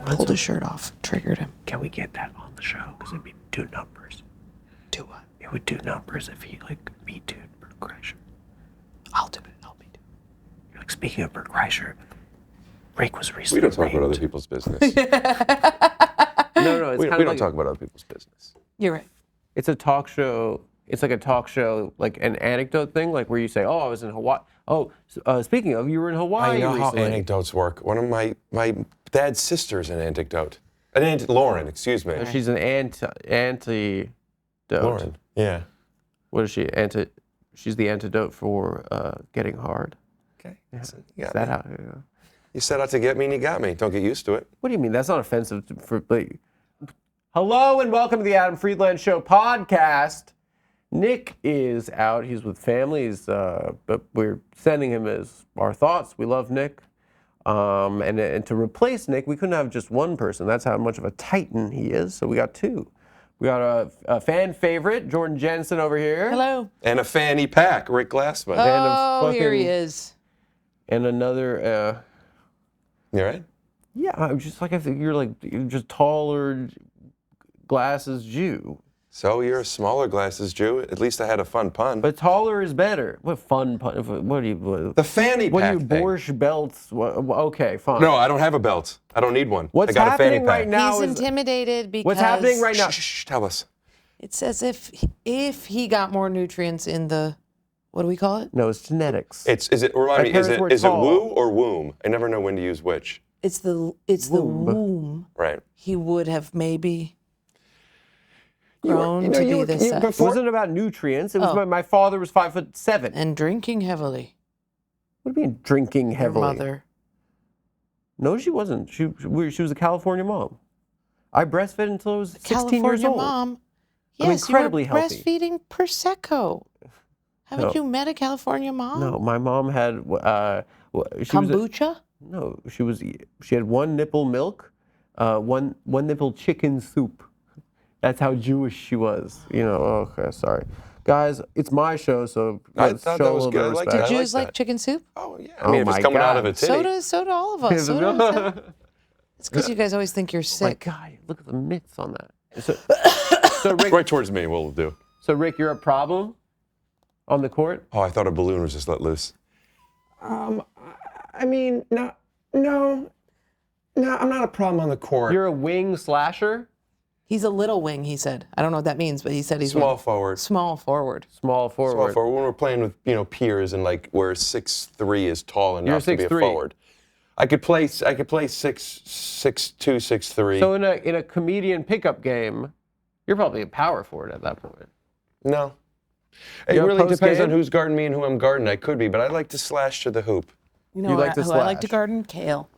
pulled his shirt off, triggered him. Can we get that on the show? Because it'd be 2 numbers. Do what? It would do numbers if he like Me Too'd Bert Kreischer. I'll do it. I'll be doing it. Like speaking of Bert Kreischer, Rick was recently. We don't talk raped. about other people's business. No, it's we kind of don't talk about other people's business. You're right. It's a talk show. It's like a talk show, like an anecdote thing, like where you say, "Oh, I was in Hawaii." Oh, speaking of, you were in Hawaii I know recently. how anecdotes work. One of my dad's sisters an anecdote. Lauren, excuse me. She's an antidote. Lauren. Yeah. What is she? She's the antidote for getting hard. Okay. Yeah. Is that how? Yeah. You set out to get me and you got me. Don't get used to it. What do you mean? That's not offensive for. Like, hello and welcome to the Adam Friedland Show podcast. Nick is out. He's with family. But we're sending him our thoughts. We love Nick. And to replace Nick, we couldn't have just one person. That's how much of a titan he is. So we got 2. We got a fan favorite, Jordan Jensen over here. Hello. And a fanny pack, Rick Glassman. Oh, here he is. And another. You all right? Yeah, I'm just like, I think you're just taller glasses Jew. So you're a smaller glasses Jew. At least I had a fun pun. But taller is better. What fun pun? What do you? The fanny what pack do you thing. Borscht belts? Okay, fine. No, I don't have a belt. I don't need one. What's I got a fanny happening pack. right now? He's intimidated because What's happening right now? Shh, tell us. It's as if he got more nutrients in the, what do we call it? No, it's genetics. Is it My parents were is it tall. woo or womb? I never know when to use which. It's the womb. Right. He would have maybe grown to be this size. It wasn't about nutrients. It was my father was 5'7". And drinking heavily. What do you mean drinking Your heavily? mother. No, she wasn't. She was a California mom. I breastfed until I was 16 years California old. mom. I'm Yes, incredibly you were healthy. breastfeeding Prosecco. Haven't No. you met a California mom? No, my mom had Kombucha? No, she had 1 nipple milk, one nipple chicken soup. That's how Jewish she was. Okay, sorry. Guys, it's my show, so I let's thought show that a was little bit of good. I like respect. that. Jews like chicken soup? Oh yeah. Oh I mean, if my it's coming out God. of a titty. So do all of us. So do it's because you guys always think you're My sick. God, look at the mitts on that. So Rick, Right towards me, we'll do. so Rick, you're a problem on the court? Oh, I thought a balloon was just let loose. I mean, no, I'm not a problem on the court. You're a wing slasher? He's a little wing, he said. I don't know what that means, but he said he's small forward. Small forward. Small forward. Small forward. When we're playing with peers and like where 6'3" is tall enough You're to be a 6'3". forward. I could play 6'2", 6'3". So in a comedian pickup game, you're probably a power forward at that point. No. It You're a really depends post-game? on who's guarding me and who I'm guarding. I could be, but I like to slash to the hoop. You know You what like to who I like to slash. garden? Kale.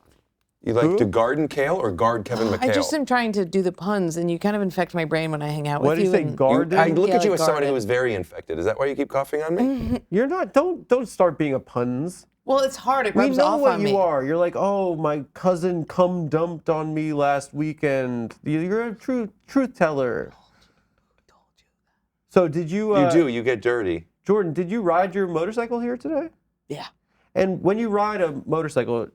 You like Who? to garden Kale or guard Kevin McHale? I just am trying to do the puns, and you kind of infect my brain when I hang out with What do you say, and- garden? I look Yeah, at you like as somebody garden. who is very infected. Is that why you keep coughing on me? You're not. Don't start being a puns. Well, it's hard. It We rubs know off what on you me. are. You're like, oh, my cousin cum dumped on me last weekend. You're a truth teller. So did you? You do. You get dirty. Jordan, did you ride your motorcycle here today? Yeah. And when you ride a motorcycle,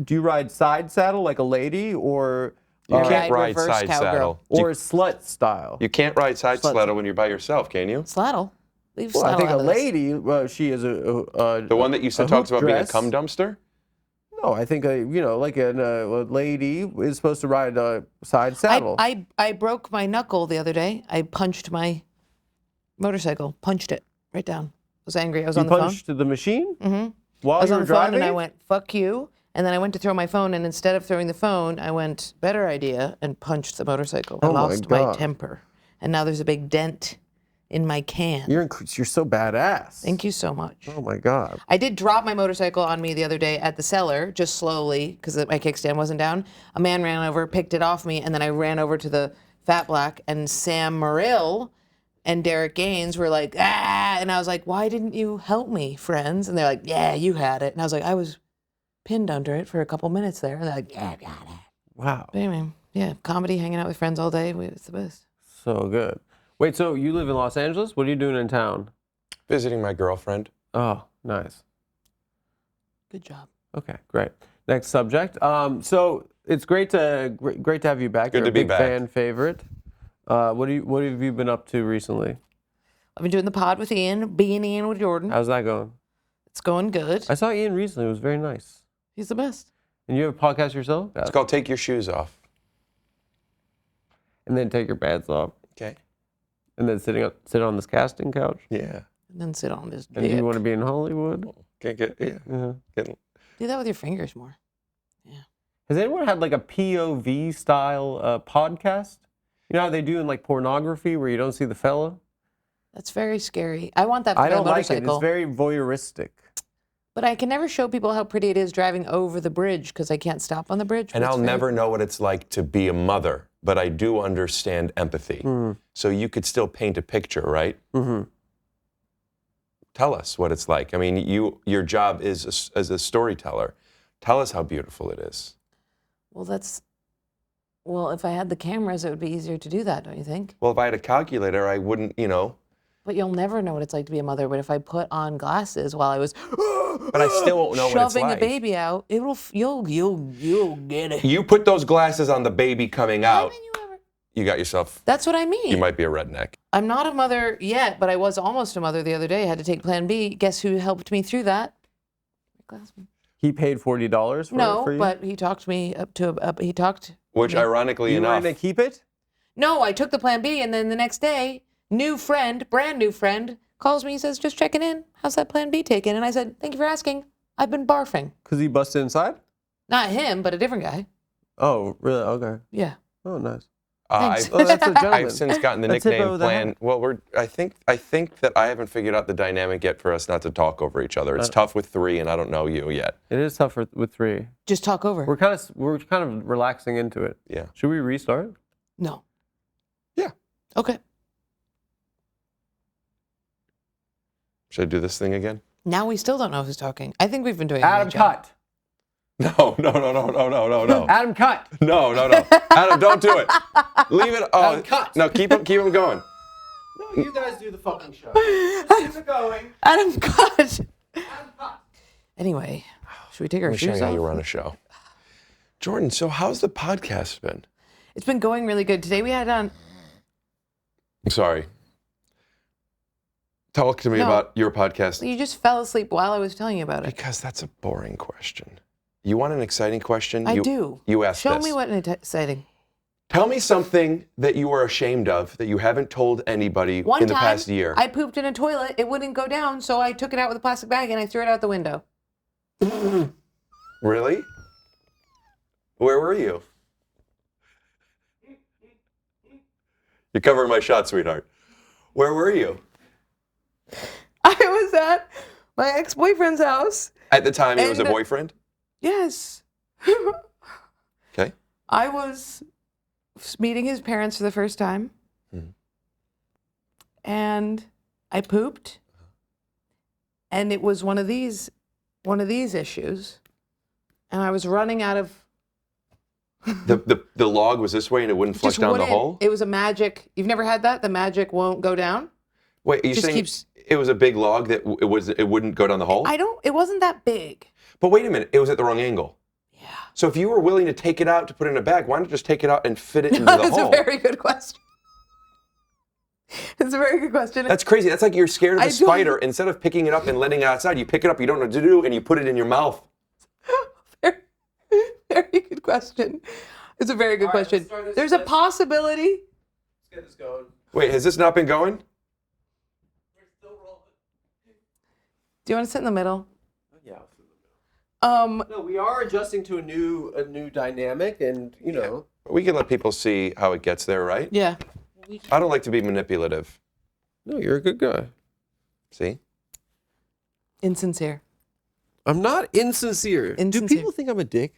do you ride side saddle like a lady, or You I can't ride ride reverse side cowgirl. saddle. or slut style? You can't ride side Slut. saddle when you're by yourself, can you? Sladdle. Leave Well, I Sladdle think out a of this. lady, she is The one that you said talks about being a cum dumpster? No, I think a lady is supposed to ride a side saddle. I broke my knuckle the other day. I punched my motorcycle. Punched it right down. I was angry. I was you on the phone. punched the machine Mm-hmm. while I was you on were the phone driving. and I went, fuck you. And then I went to throw my phone, and instead of throwing the phone, I went, better idea, and punched the motorcycle. I Oh my lost my God. temper. And now there's a big dent in my can. You're so badass. Thank you so much. Oh my God. I did drop my motorcycle on me the other day at the cellar, just slowly, because my kickstand wasn't down. A man ran over, picked it off me, and then I ran over to the Fat Black, and Sam Morrill and Derek Gaines were like, ah, and I was like, why didn't you help me, friends? And they're like, yeah, you had it. And I was like, I was pinned under it for a couple minutes there. And they're like, yeah, I got it. Wow. But anyway, yeah, comedy, hanging out with friends all day, it's the best. So good. Wait, so you live in Los Angeles? What are you doing in town? Visiting my girlfriend. Oh, nice. Good job. Okay, great. Next subject. So it's great to have you back. Good You're to a be big back. fan favorite. What have you been up to recently? I've been doing the pod with Ian, being Ian with Jordan. How's that going? It's going good. I saw Ian recently. It was very nice. He's the best. And you have a podcast yourself? It's called Take Your Shoes Off. And then take your pants off. Okay. And then sit on this casting couch. Yeah. And then sit on this And dick. you want to be in Hollywood? Can't get, yeah. Yeah. Do that with your fingers more. Has anyone had like a POV style podcast? You know how they do in like pornography where you don't see the fella? That's very scary. I want that for I my don't like it. motorcycle. It's very voyeuristic. But I can never show people how pretty it is driving over the bridge because I can't stop on the bridge. And I'll never know what it's like to be a mother, but I do understand empathy. So you could still paint a picture, right? Mm-hmm. Tell us what it's like. I mean, your job is as a storyteller. Tell us how beautiful it is. Well, if I had the cameras, it would be easier to do that, don't you think? Well, if I had a calculator, I wouldn't, But you'll never know what it's like to be a mother. But if I put on glasses while I was But I still won't know what it's shoving like. a baby out, you'll get it. You put those glasses on the baby coming out, Haven't you ever? you got yourself, That's what I mean. you might be a redneck. I'm not a mother yet, but I was almost a mother the other day. I had to take Plan B. Guess who helped me through that? Glassman. He paid $40 No, for you? but he talked me up to. He talked. Which, ironically You enough, wanted to keep it? No, I took the Plan B, and then the next day, brand new friend, calls me. He says, "Just checking in. How's that Plan B taken?" And I said, "Thank you for asking. I've been barfing." Because he busted inside? Not him, but a different guy. Oh, really? Okay. Yeah. Oh, nice. Thanks. Oh, that's a gentleman. I've since gotten the That's hippo nickname with a Plan. hat. Well, I think that I haven't figured out the dynamic yet for us not to talk over each other. It's tough with three, and I don't know you yet. It is tough with three. Just talk over. We're kind of relaxing into it. Yeah. Should we restart? No. Yeah. Okay. Should I do this thing again? Now we still don't know who's talking. I think we've been doing. Adam, cut. No. Adam, cut. No. Adam, don't do it. Leave it. Oh, Adam, cut. No, keep him going. No, you guys do the fucking show. Keep it going. Adam, cut. Anyway, should we take our Let me show shoes you how you off? run a show. Jordan, so how's the podcast been? It's been going really good. Today we had on. I'm sorry. Talk to me No. about your podcast. You just fell asleep while I was telling you about it. Because that's a boring question. You want an exciting question? I you, do. You asked Show this. me what exciting. Tell me something that you are ashamed of that you haven't told anybody One in the time, past year. I pooped in a toilet. It wouldn't go down, so I took it out with a plastic bag and I threw it out the window. Really? Where were you? You're covering my shot, sweetheart. Where were you? I was at my ex-boyfriend's house. At the time, he was a And- boyfriend? Yes. Okay. I was meeting his parents for the first time. And I pooped. And it was one of these issues. And I was running out of The log was this way and it wouldn't flush just down the wouldn't. hole? It was a magic. You've never had that? The magic won't go down? Wait, are you just saying keeps- it was a big log that it wouldn't go down the hole? It wasn't that big. But wait a minute, it was at the wrong angle. Yeah. So if you were willing to take it out to put it in a bag, why not just take it out and fit it into the That's hole? a very good question. It's a very good question. That's crazy. That's like you're scared of I a don't- spider. Instead of picking it up and letting it outside, you pick it up, you don't know what to do, and you put it in your mouth. very, very good question. It's a very good question. let's start this- There's a let's- possibility. Let's get this going. Wait, has this not been going? We're still rolling. Do you want to sit in the middle? Yeah. Um, No, we are adjusting to a new dynamic, and you know. We can let people see how it gets there, right? yeah. I don't like to be manipulative. No, you're a good guy. See? Insincere. I'm not insincere. Do Insincere. people think I'm a dick?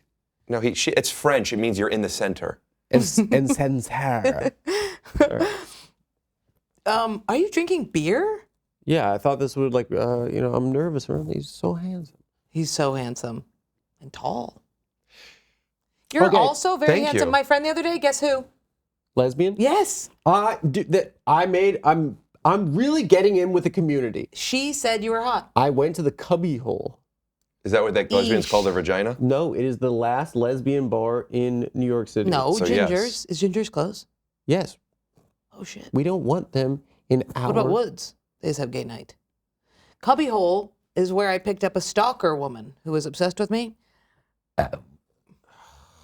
No, it's French. It means you're in the center. Insincere. Are you drinking beer? Yeah, I thought this would I'm nervous around him. He's so handsome. He's so handsome and tall. You're Okay, also very thank handsome. you. My friend the other day, guess who? Lesbian? Yes. I'm really getting in with the community. She said you were hot. I went to the cubby hole. Is that what that lesbian's Eesh. called their vagina? No, it is the last lesbian bar in New York City. No, So, Ginger's. yes. Is Ginger's closed? Yes, Oh, shit. we don't want them in our. What about Woods? They just have gay night. Cubbyhole is where I picked up a stalker woman who was obsessed with me.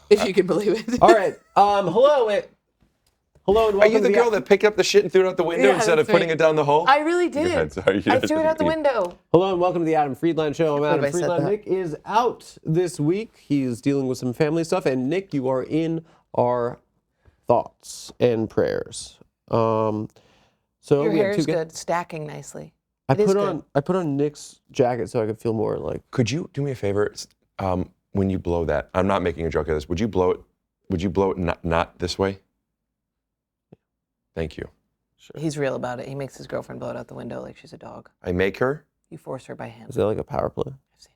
If you can believe it. All right. Hello and Are welcome you to the girl that picked up the shit and threw it out the window Yeah, instead of that's putting right. it down the hole? I really did. ahead, sorry. I threw it out the window. Hello and welcome to the Adam Friedland Show. I'm What Adam if I said Friedland. that? Nick is out this week. He's dealing with some family stuff. And Nick, you are in our thoughts and prayers. So Your we have hair two is ga- good, stacking nicely. I It is put on Nick's jacket so I could feel more like. Could you do me a favor? When you blow that, I'm not making a joke of this. Would you blow it? Would you blow it not this way? Thank you. He's real about it. He makes his girlfriend blow it out the window like she's a dog. I make her. You force her by hand. Is that like a power play? I've seen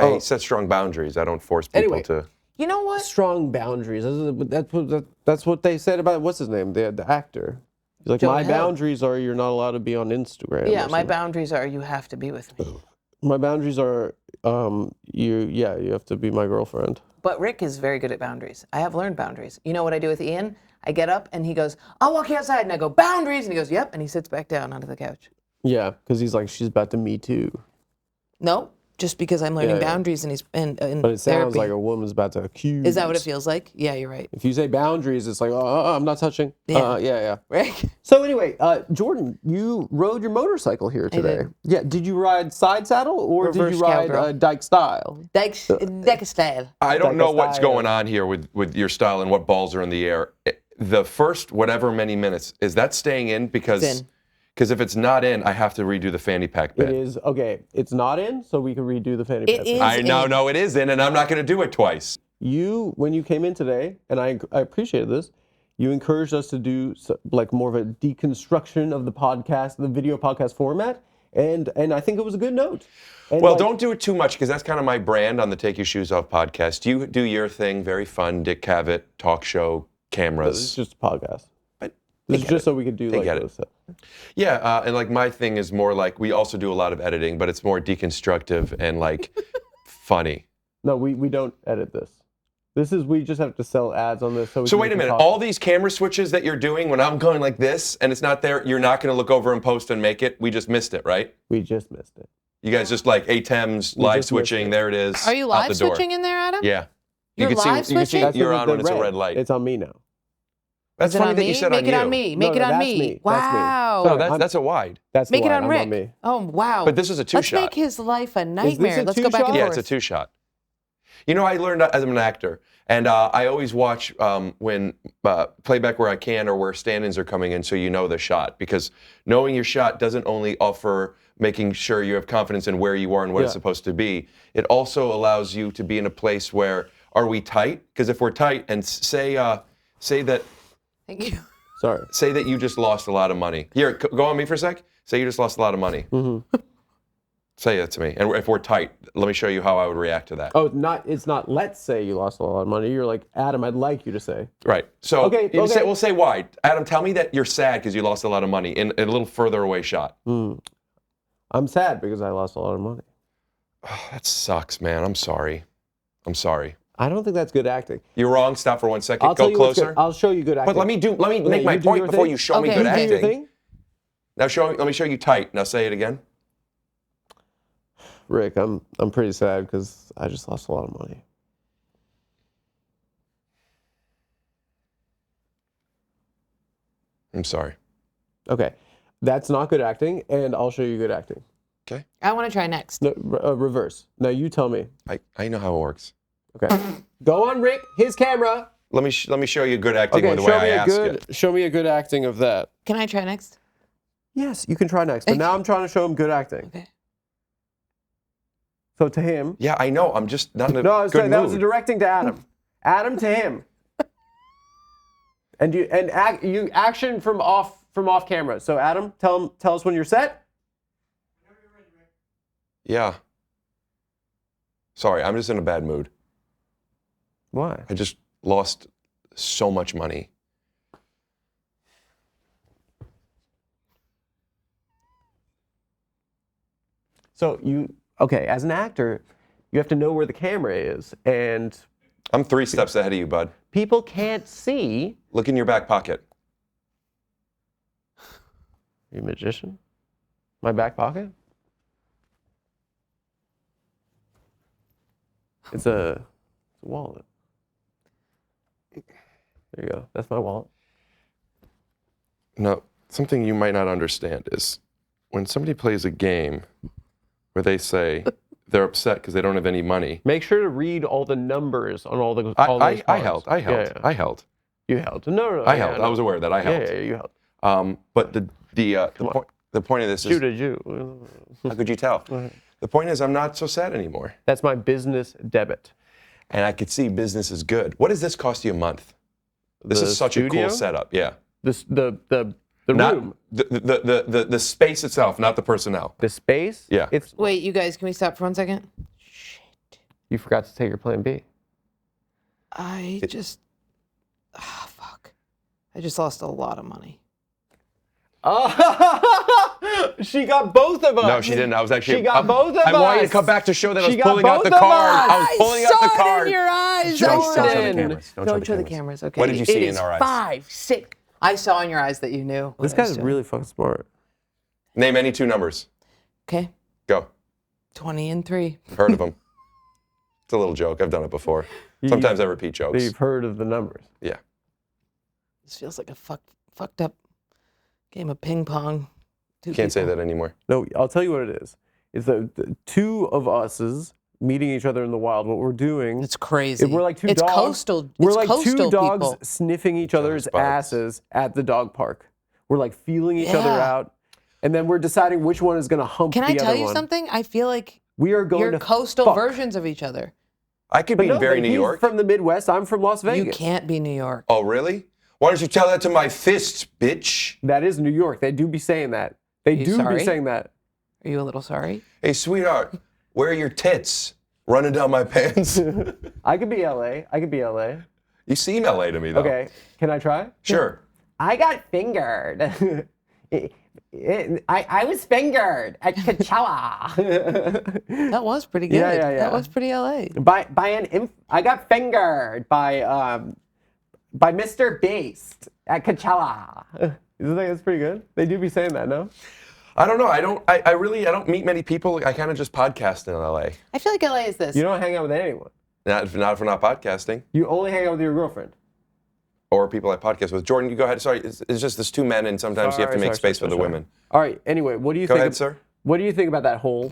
it. I set strong boundaries. I don't force people Anyway. to. You know what? Strong boundaries. That's what they said about what's his name, the actor. He's like, Jonah my Hill. boundaries are you're not allowed to be on Instagram. Yeah, or my something. boundaries are you have to be with me. My boundaries are you have to be my girlfriend. But Rick is very good at boundaries. I have learned boundaries. You know what I do with Ian? I get up and he goes, I'll walk you outside. And I go, boundaries. And he goes, yep. And he sits back down onto the couch. Yeah, because he's like, she's about to me too. No, just because I'm learning Yeah, yeah. boundaries and he's in But it sounds therapy. like a woman's about to accuse. Is that what it feels like? Yeah, you're right. If you say boundaries, it's like, I'm not touching. Yeah. Yeah. Rick? So anyway, Jordan, you rode your motorcycle here today. did. Yeah. Did you ride side saddle or did Reverse you ride cowgirl. Dyke style? Deck style. I don't Like a know what's style. going on here with your style and what balls are in the air. The first whatever many minutes, is that staying in? Because It's in. if it's not in, I have to redo the fanny pack bit. It is okay. It's not in, so we can redo the fanny It pack. is. I know, in. no, it is in, and I'm not going to do it twice. When you came in today, and I appreciated this, you encouraged us to do like more of a deconstruction of the podcast, the video podcast format, and I think it was a good note. And Well, like, don't do it too much because that's kind of my brand on the Take Your Shoes Off podcast. You do your thing, very fun, Dick Cavett, talk show, It's cameras. just a podcast. But This is get just it. so we could do They like get it. those stuff. Yeah, and like my thing is more like we also do a lot of editing, but it's more deconstructive and like funny. No, we don't edit this. We just have to sell ads on this. So So wait a minute, all these camera switches that you're doing when I'm going like this and it's not there, you're not going to look over and post and make it. We just missed it, right? We just missed it. You guys just like ATEMs, We live just missed switching, it. there it is. Are you out live the door. switching in there, Adam? Yeah. You're you can live see, you can see switching? you're on when it's a red light. It's on me now. That's Is it funny on that me? you said Make on it you. on me. Make No, it no, on that's me. me. That's me. Wow. No, that's a wide. That's Make the it line. on I'm Rick. on me. Oh, wow. But this is a Let's two-shot. make his life a this nightmare. a Let's go back and two-shot? Yeah, forth. it's a two-shot. You know, I learned as an actor, and I always watch when playback where I can or where stand-ins are coming in so you know the shot. Because knowing your shot doesn't only offer making sure you have confidence in where you are and what it's Yeah. supposed to be, it also allows you to be in a place where, are we tight? Because if we're tight and say that Thank you. Sorry. say that you just lost a lot of money. Here, go on me for a sec. Say you just lost a lot of money. Mm-hmm. Say that to me. And if we're tight, let me show you how I would react to that. Oh, it's not. Let's say you lost a lot of money. You're like, Adam, I'd like you to say. Right. So Okay, you okay. Say, we'll say why. Adam, tell me that you're sad because you lost a lot of money in a little further away shot. I'm sad because I lost a lot of money. That sucks, man. I'm sorry. I'm sorry. I don't think that's good acting. You're wrong. Stop for 1 second. I'll tell Go you what's good. closer. I'll show you good acting. But let me make my you do point your before thing. you show me Okay, good okay. Do your acting. thing. Now let me show you tight. Now say it again. Rick, I'm pretty sad because I just lost a lot of money. I'm sorry. Okay, that's not good acting, and I'll show you good acting. Okay. I want to try next. No, reverse. Now you tell me. I know how it works. Okay. Go on, Rick. His camera. Let me show you good acting Okay, with the way show I me a ask good. it. Show me a good acting of that. Can I try next? Yes, you can try next. But now I'm trying to show him good acting. Okay. So to him. Yeah, I know. I'm just not in a No, I was good saying that was mood. directing to Adam. Adam to him. And you action from off camera. So Adam, tell us when you're set. Yeah. Sorry, I'm just in a bad mood. Why? I just lost so much money. So okay, as an actor, you have to know where the camera is, and I'm 3 steps ahead of you, bud. people can't see. Look in your back pocket. You a magician? My back pocket? It's a wallet. There you go. That's my wallet. No, something you might not understand is when somebody plays a game where they say they're upset because they don't have any money. Make sure to read all the numbers on all those I cards. held. Yeah. I held. You held. No. I held. I was aware that I held. Yeah, you held. But the point of this Shoot is, at you. how could you tell? The point is, I'm not so sad anymore. That's my business debit. And I could see business is good. What does this cost you a month? This The is such a studio? cool setup. Yeah. The Not room. the space itself, not the personnel. The space? Yeah. It's Wait, you guys, can we stop for 1 second? Shit. you forgot to take your plan B. Fuck. I just lost a lot of money. Oh, she got both of us. No, she didn't. I was actually. She got both of us. I want you to come back to show that I was She got pulling out the both of card. us. I was pulling out the I saw card. it in your eyes, Don't show the Jordan. cameras. Don't show the cameras. Okay. What did you see It in is our eyes? 5, 6. I saw in your eyes that you knew. This guy's really fucking smart. Name any 2 numbers. Okay. Go. 20 and 3. Heard of them. It's a little joke. I've done it before. Sometimes I repeat jokes. You've heard of the numbers. Yeah. This feels like a fucked up game of ping pong. Can't say that anymore. No, I'll tell you what it is. It's the 2 of us's meeting each other in the wild. What we're doing. It's crazy. We're like 2 it's dogs. Coastal. We're it's like coastal 2 dogs people. sniffing each other's bugs. asses at the dog park. We're like feeling each other Yeah. out, and then we're deciding which one is going to hump Can the I other tell you one. something? I feel like We are going you're to coastal fuck. versions of each other. I could But be no, in very but New he's York. from the Midwest. I'm from Las Vegas. You can't be New York. Oh, really? Why don't you tell that to my fists, bitch? That is New York. They do be saying that. They you do sorry? be saying that. Are you a little sorry? Hey, sweetheart, where are your tits? Running down my pants? I could be LA. I could be LA. You seem LA to me, though. Okay. Can I try? Sure. I got fingered. I was fingered at Coachella. That was pretty good. Yeah. That was pretty LA. I got fingered by Mr. Beast at Coachella. Isn't that that's pretty good? They do be saying that, no? I don't know. I don't meet many people. I kind of just podcast in LA. I feel like LA is this. You don't hang out with anyone. Not if we're not podcasting. You only hang out with your girlfriend. Or people I podcast with. Jordan, you go ahead. Sorry, it's just there's 2 men, and sometimes you have to make space for the women. All right. Anyway, what do you Go think? ahead, sir. What do you think about that whole?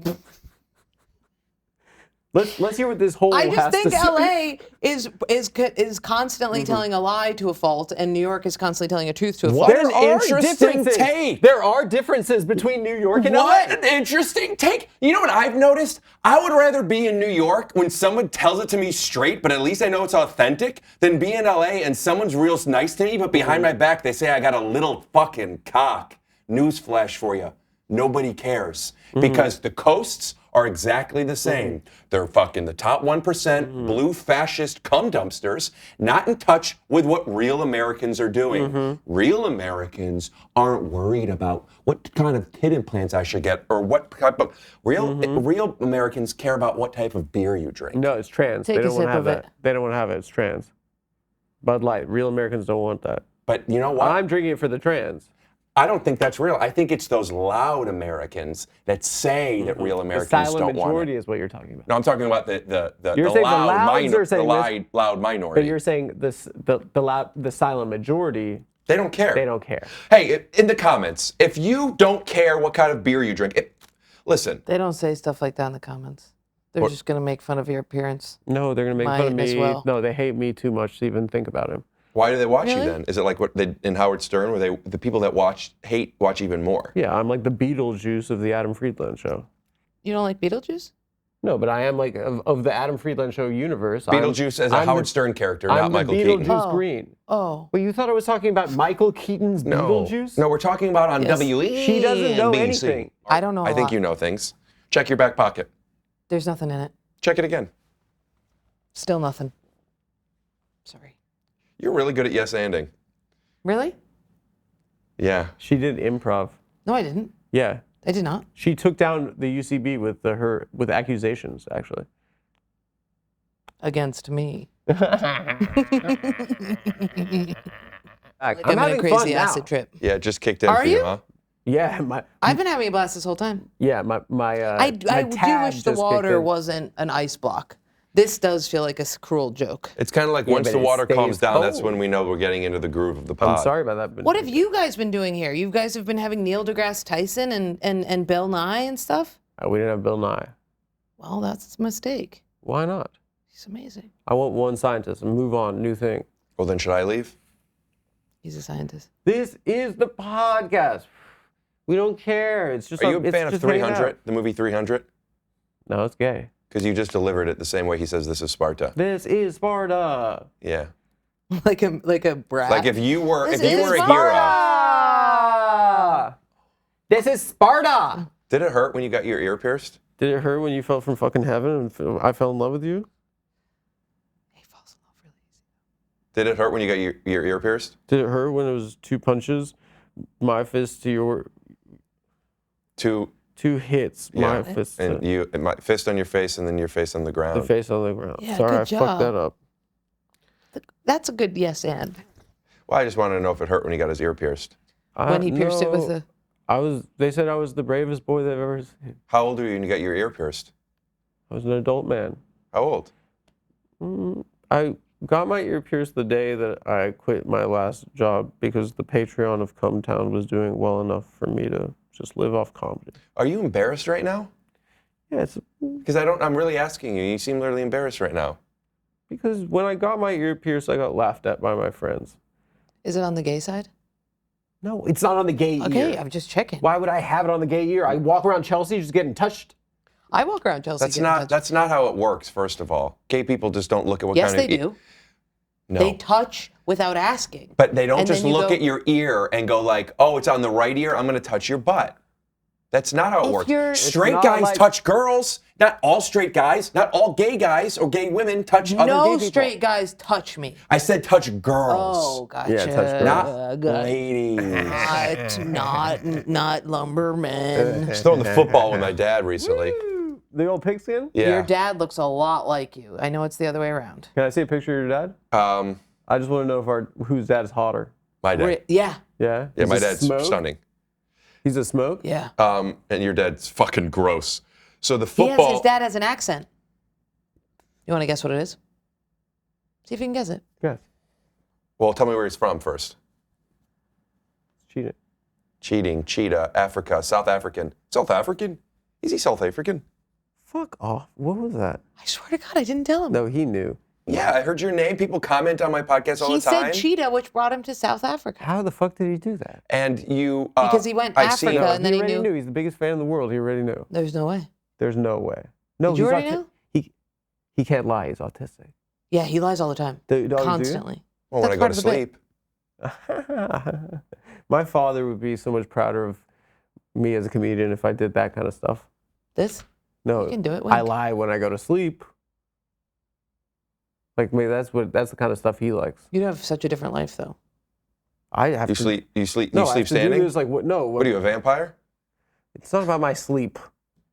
Let's hear what this whole. I just has think to say. LA is constantly telling a lie to a fault, and New York is constantly telling a truth to a fault. What an interesting differences. take. There are differences between New York and What LA. an interesting take. You know what I've noticed? I would rather be in New York when someone tells it to me straight, but at least I know it's authentic, than be in LA and someone's real nice to me, but behind my back they say I got a little fucking cock. Newsflash for you. Nobody cares. Because the coasts are exactly the same. They're fucking the top 1%, blue fascist cum dumpsters, not in touch with what real Americans are doing. Real Americans aren't worried about what kind of tit implants I should get or what type of real Americans care about what type of beer you drink. No, it's trans. Take they a don't want sip to have of that. it. They don't want to have it. It's trans. Bud Light. Real Americans don't want that. But you know what? I'm drinking it for the trans. I don't think that's real. I think it's those loud Americans that say that real The Americans silent don't want majority is is what you're talking about. No, I'm talking about the You're saying the loud louds are saying this, loud minority. But you're saying the silent majority. They don't care. They don't care. Hey, in the comments, if you don't care what kind of beer you drink, listen. They don't say stuff like that in the comments. They're just going to make fun of your appearance. No, they're gonna make fun of Mine as me. well. No, they hate me too much to even think about him. Why do they watch you Really? then? Is it like what they in Howard Stern, where the people that watch even more? Yeah, I'm like the Beetlejuice of the Adam Friedland show. You don't like Beetlejuice? No, but I am like of the Adam Friedland show universe. Beetlejuice as a I'm Howard the- Stern character, I'm not the Michael Beetlejuice Keaton. Oh. Green. Oh. Well, you thought I was talking about Michael Keaton's No, Beetlejuice? no, we're talking about on Yes. WE. She doesn't know anything. I don't know I a think lot. you know things. Check your back pocket. There's nothing in it. Check it again. Still nothing. Sorry. You're really good at yes-anding. Really? Yeah. She did improv. No, I didn't. Yeah. I did not. She took down the UCB with accusations, actually. Against me. I'm I'm in a having crazy fun now. acid trip. Yeah, it just kicked in Are for you, you? huh? Yeah, I've been having a blast this whole time. I do tab wish the just water kicked in. wasn't an ice block. This does feel like a cruel joke. It's kind of like Yeah, once but the it water stays calms down, that's cold. when we know we're getting into the groove of the pod. I'm sorry about that. But What have you guys been doing here? You guys have been having Neil deGrasse Tyson and Bill Nye and stuff? We didn't have Bill Nye. Well, that's a mistake. Why not? He's amazing. I want one scientist and move on, new thing. Well, then should I leave? He's a scientist. This is the podcast. We don't care. It's just. Are you a it's fan of just hanging 300, out. the movie 300? No, it's gay. Because you just delivered it the same way he says this is Sparta. This is Sparta. Yeah. like a brat. Like if you were This a is hero. Sparta! This is Sparta. Did it hurt when you got your ear pierced? Did it hurt when you fell from fucking heaven and I fell in love with you? He falls in love really easy. Did it hurt when you got your ear pierced? Did it hurt when it was 2 punches? My fist to your. Two 2 hits. Yeah. My fist. and my fist on your face and then your face on the ground. The face on the ground. Yeah, Sorry, good I job. fucked that up. That's a good yes and. Well, I just wanted to know if it hurt when he got his ear pierced. When he pierced it with No. the... They said I was the bravest boy they've ever seen. How old were you when you got your ear pierced? I was an adult man. How old? I got my ear pierced the day that I quit my last job because the Patreon of Cumtown was doing well enough for me to just live off comedy. Are you embarrassed right now? Yeah, it's Because I'm really asking you. You seem really embarrassed right now. because when I got my ear pierced, I got laughed at by my friends. Is it on the gay side? No, it's not on the gay Okay, ear. I'm just checking. Why would I have it on the gay ear? I walk around Chelsea just getting touched. I walk around Chelsea. That's not how it works, first of all. Gay people just don't look at what Yes, kind of... they do. No. They touch without asking. But they don't And just then you look go- at your ear and go like, oh, it's on the right ear, I'm going to touch your butt. That's not how it If works. you're- Straight not guys like- touch girls. Not all straight guys. Not all gay guys or gay women touch other gay No people. straight guys touch me. I said touch girls. Oh, gotcha. Yeah, touch girls. Not ladies. Not lumbermen. Just throwing the football with my dad recently. The old pigskin? Yeah. Your dad looks a lot like you. I know it's the other way around. Can I see a picture of your dad? Um, I just want to know if whose dad is hotter. my dad. Yeah. Yeah? Yeah, He's my a dad's smoke? stunning. He's a smoke? Yeah. And your dad's fucking gross. So the His football. dad has an accent. You want to guess what it is? See if you can guess it. Yes. Well, tell me where he's from first. Cheating. Cheating, cheetah, Africa, South African. South African? Is he South African? Fuck off. What was that? I swear to God, I didn't tell him. No, he knew. Yeah, I heard your name. People comment on my podcast all He the time. said cheetah, which brought him to South Africa. How the fuck did he do that? And you. Because he went I've seen- Africa and then he he already knew. knew. He's the biggest fan in the world. He already knew. There's no way. There's no way. No, Did you he's already know? He can't lie. He's autistic. Yeah, he lies all the time. Do dogs do? Constantly. Well, when I That's go to part of the bit. sleep. My father would be so much prouder of me as a comedian if I did that kind of stuff. This? No, You can do it. I Wink. lie when I go to sleep. Like maybe that's the kind of stuff he likes. You have such a different life, though. I have You to sleep. You sleep. No, you I sleep have to do standing. this like what? No, What are you, a vampire? It's not about my sleep.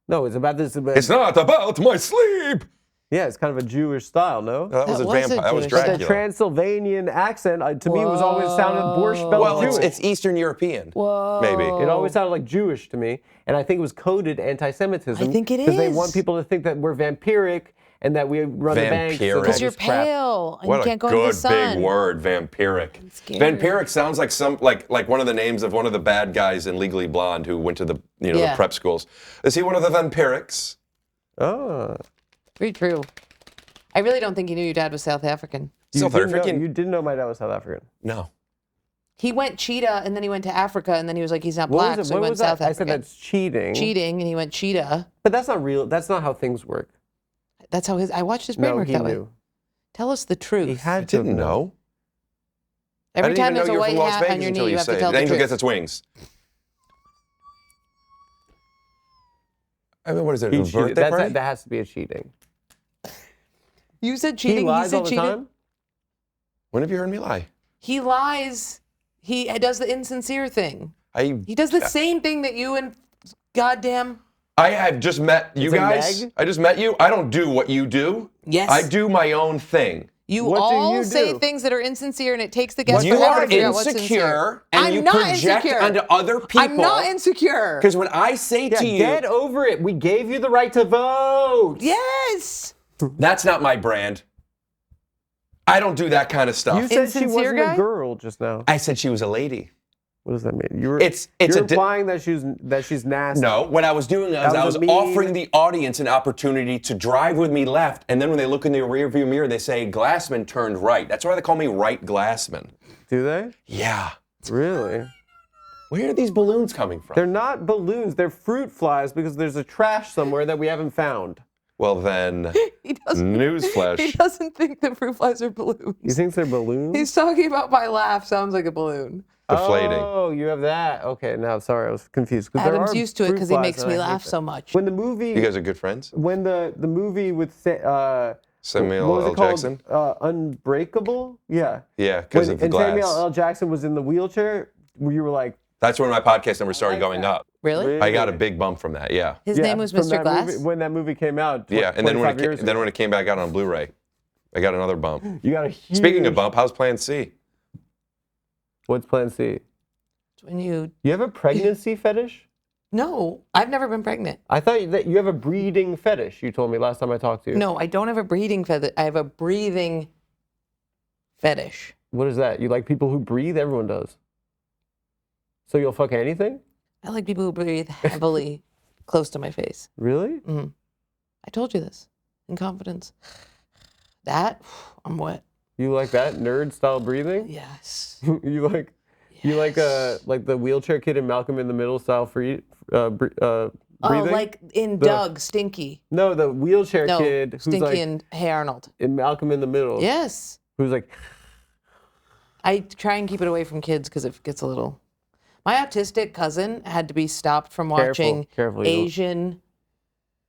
No, it's about this. It's not about my sleep. Yeah, it's kind of a Jewish style. No, No, that was a was a vampire. That was Jewish- but the Dracula. Transylvanian accent to me was always sounded borscht spelled Well, Jewish. it's Eastern European. Whoa. Maybe. It always sounded like Jewish to me, and I think it was coded anti-Semitism. I think it because they is. want people to think that we're vampiric and that we run the banks. and Vampiric. all Because you're this crap. pale and What you a can't go into the good sun. big word, vampiric. scary. Vampiric sounds like like one of the names of one of the bad guys in Legally Blonde who went to the the Yeah. prep schools. Is he one of the vampirics? Oh, Very true. I really don't think you knew your dad was South African. South African? You didn't know my dad was South African. No. He went cheetah and then he went to Africa and then he was like, he's not What black, was it? so he What went was that? South I Africa. said that's cheating. Cheating, and he went cheetah. But that's not real. That's not how things work. That's how I watched his brain No, work he that way. knew. Tell us the truth. He I had to didn't know. Every I didn't time even know there's you a were white from Las hat Vegas on your until knee, you have say to it. tell The the angel truth. gets its wings. I mean, what is it? He A cheated. birthday party? That has to be a cheating. You said He cheating. lies said all the cheating. time. When have you heard me lie? He lies. He does the insincere thing. I He does the same thing that you and goddamn. I have just met you It's a guys. Meg? I just met you. I don't do what you do. Yes. I do my own thing. You What do all you say do? things that are insincere, and it takes the guest You forever are to figure out what's sincere. insecure, and I'm you not project insecure. onto other people. I'm not insecure. Because when I say Yeah, to you, get over it. We gave you the right to vote. Yes. that's not my brand. I don't do that kind of stuff. You said she Insincere wasn't guy? a girl just now. I said she was a lady. What does that mean? You're It's you're a implying that she's nasty. No, what I was doing is That I was was a mean- offering the audience an opportunity to drive with me left, and then when they look in the rearview mirror, they say Glassman turned right. That's why they call me Right Glassman. Do they? Yeah. Really? Where are these balloons coming from? They're not balloons. They're fruit flies because there's a trash somewhere that we haven't found. Well then, He doesn't. newsflash. He doesn't think the fruit flies are balloons. You think they're balloons? He's talking about my laugh sounds like a balloon. Deflating. Oh, you have that. Okay, now sorry, I was confused. 'Cause there Adam's are used to it fruit because he flies makes and me I hate laugh that. so much. When the movie, You guys are good friends? when the movie with Samuel what was L. it called? Jackson? Unbreakable? Yeah. Yeah, because of the and glass. Samuel L. Jackson was in the wheelchair, where you were like, That's when my podcast number started like going that. up. Really? I got a big bump from that, yeah. His yeah, name was from Mr. that Glass. movie- when that movie came out. Yeah, and then when 25 years ago. it came back out on Blu-ray, I got another bump. You got a huge. Speaking of bump, how's Plan C? What's Plan C? When you You have a pregnancy fetish? no, I've never been pregnant. I thought that you have a breeding fetish. You told me last time I talked to you. No, I don't have a breathing fetish. I have a breathing fetish. What is that? You like people who breathe? Everyone does. So you'll fuck anything? I like people who breathe heavily close to my face. Really? I told you this in confidence. That I'm wet. You like that nerd style breathing? Yes. You like the wheelchair kid in Malcolm in the Middle style breathing? Oh, like in Doug, Stinky. No, the wheelchair No, kid who's Stinky like and Hey Arnold. in Malcolm in the Middle. Yes. Who's like, I try and keep it away from kids because it gets a little. My autistic cousin had to be stopped from watching careful, you don't- Asian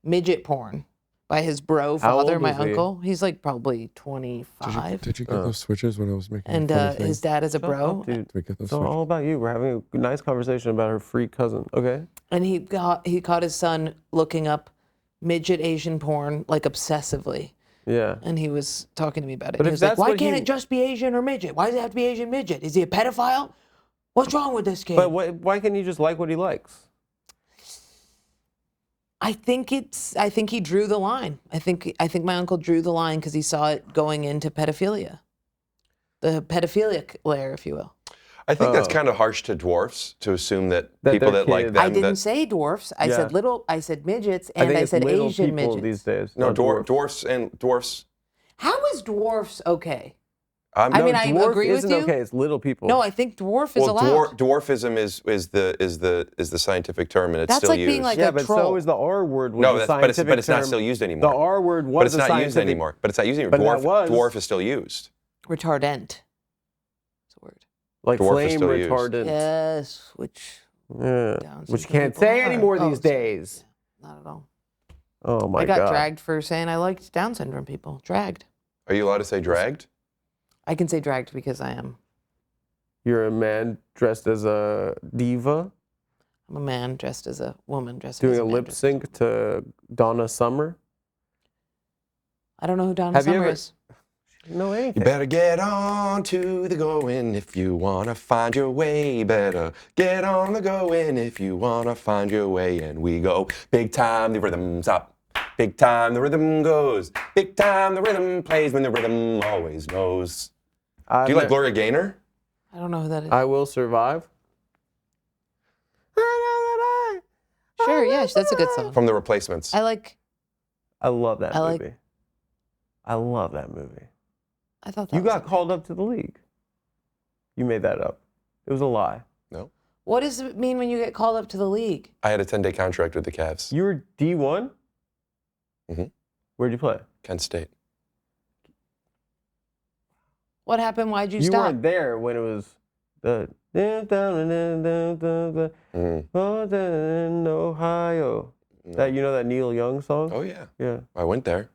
midget porn by his bro How father, old my was he? uncle. He's like probably 25. Did you get those switches when I was making And funny his things? dad is a Shut bro. up, dude. Did we get those It's all switches? about you. We're having a nice conversation about her freak cousin. Okay. And he caught his son looking up midget Asian porn like obsessively. Yeah. And he was talking to me about it. But He if was like, that's why what can't he- it just be Asian or midget? Why does it have to be Asian midget? Is he a pedophile? What's wrong with this kid? But why can't you just like what he likes? I think he drew the line. I think my uncle drew the line because he saw it going into pedophilia. The pedophilic layer, if you will. I think that's kind of harsh to dwarfs to assume that That people they're that like kids. them. I didn't that, say dwarfs. I Yeah. said I said midgets, I and think I it's said little Asian people midgets. these days. no, not dwarfs. How is dwarfs okay? I'm, I no, mean, I Dwarf agree with isn't you. okay. It's little people. No, I think dwarf is well, allowed. dwarfism is the scientific term, and it's That's still like used. being like yeah, a but troll. so is the R word. Was no, a but it's scientific not term. still used The anymore. R word was But it's a not used scientific- anymore. But it's not used anymore. But that was- Dwarf is still used. Retardant. It's a word. Like Dwarf is flame still used. retardant. Yes, which Yeah. Down Which you syndrome can't people say are. anymore Oh, these sorry. days. not at all. Oh my I got god. dragged for saying I liked Down syndrome people. Dragged. Are you allowed to say dragged? I can say dragged because I am. You're a man dressed as a diva, I'm a man dressed as a woman dressed doing as a man lip dressed- sync to Donna Summer. I don't know who Donna Have you Summer ever- is. No You anything. better get on to the going if you wanna find your way. Better get on the going if you wanna find your way. And we go big time, the rhythm's up. Big time, the rhythm goes. Big time, the rhythm plays when the rhythm always knows. Do you like Gloria Gaynor? I don't know who that is. I Will Survive? Sure, yes, that's a good song. From The Replacements. I like. I love that I like- movie. I love that movie. I thought that You was got okay. called up to the league. You made that up. It was a lie. No. What does it mean when you get called up to the league? I had a 10-day contract with the Cavs. You were D1? Mhm. Where'd you play? Kent State. What happened? Why'd you You stop? weren't there when it was the in Ohio. That you know that Neil Young song? Oh yeah. Yeah. I went there.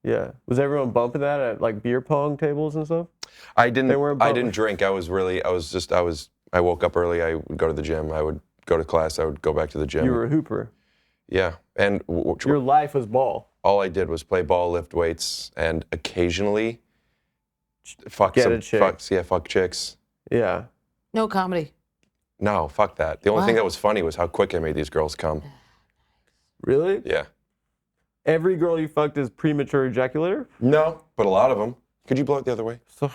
Yeah. Was everyone bumping that at like beer pong tables and stuff? I didn't They weren't I bumping. didn't drink. I woke up early. I would go to the gym. I would go to class, I would go back to the gym. You were a hooper. Yeah, and Your life was ball. all I did was play ball, lift weights, and occasionally fuck Get some a chick. fuck chicks. Yeah. No comedy. No, fuck that. The only Why? thing that was funny was how quick I made these girls come. Really? Yeah. Every girl you fucked is premature ejaculator? No, but a lot of them. Could you blow it the other way? So,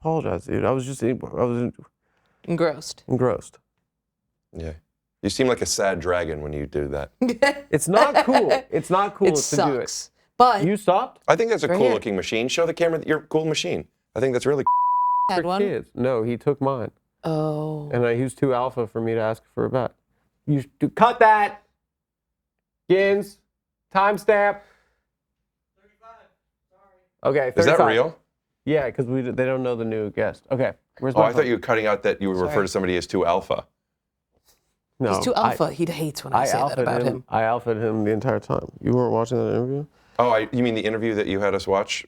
apologize, dude. I was Engrossed. engrossed. Yeah. You seem like a sad dragon when you do that. It's not cool. It's not cool It to do it. sucks. But You stopped? I think that's a Right cool here. looking machine. Show the camera your cool machine. I think that's really had For one. kids. No, he took mine. Oh. And he was too alpha for me to ask for a bet. You should cut that. Gins. Timestamp. 35. Sorry. Okay, 35. Is that real? Yeah, because they don't know the new guest. Okay. Where's Oh, my I thought you were cutting out that you would refer to somebody as too alpha. No, He's too alpha. He hates when I say that about him. I alphaed him the entire time. You weren't watching that interview? Oh, you mean the interview that you had us watch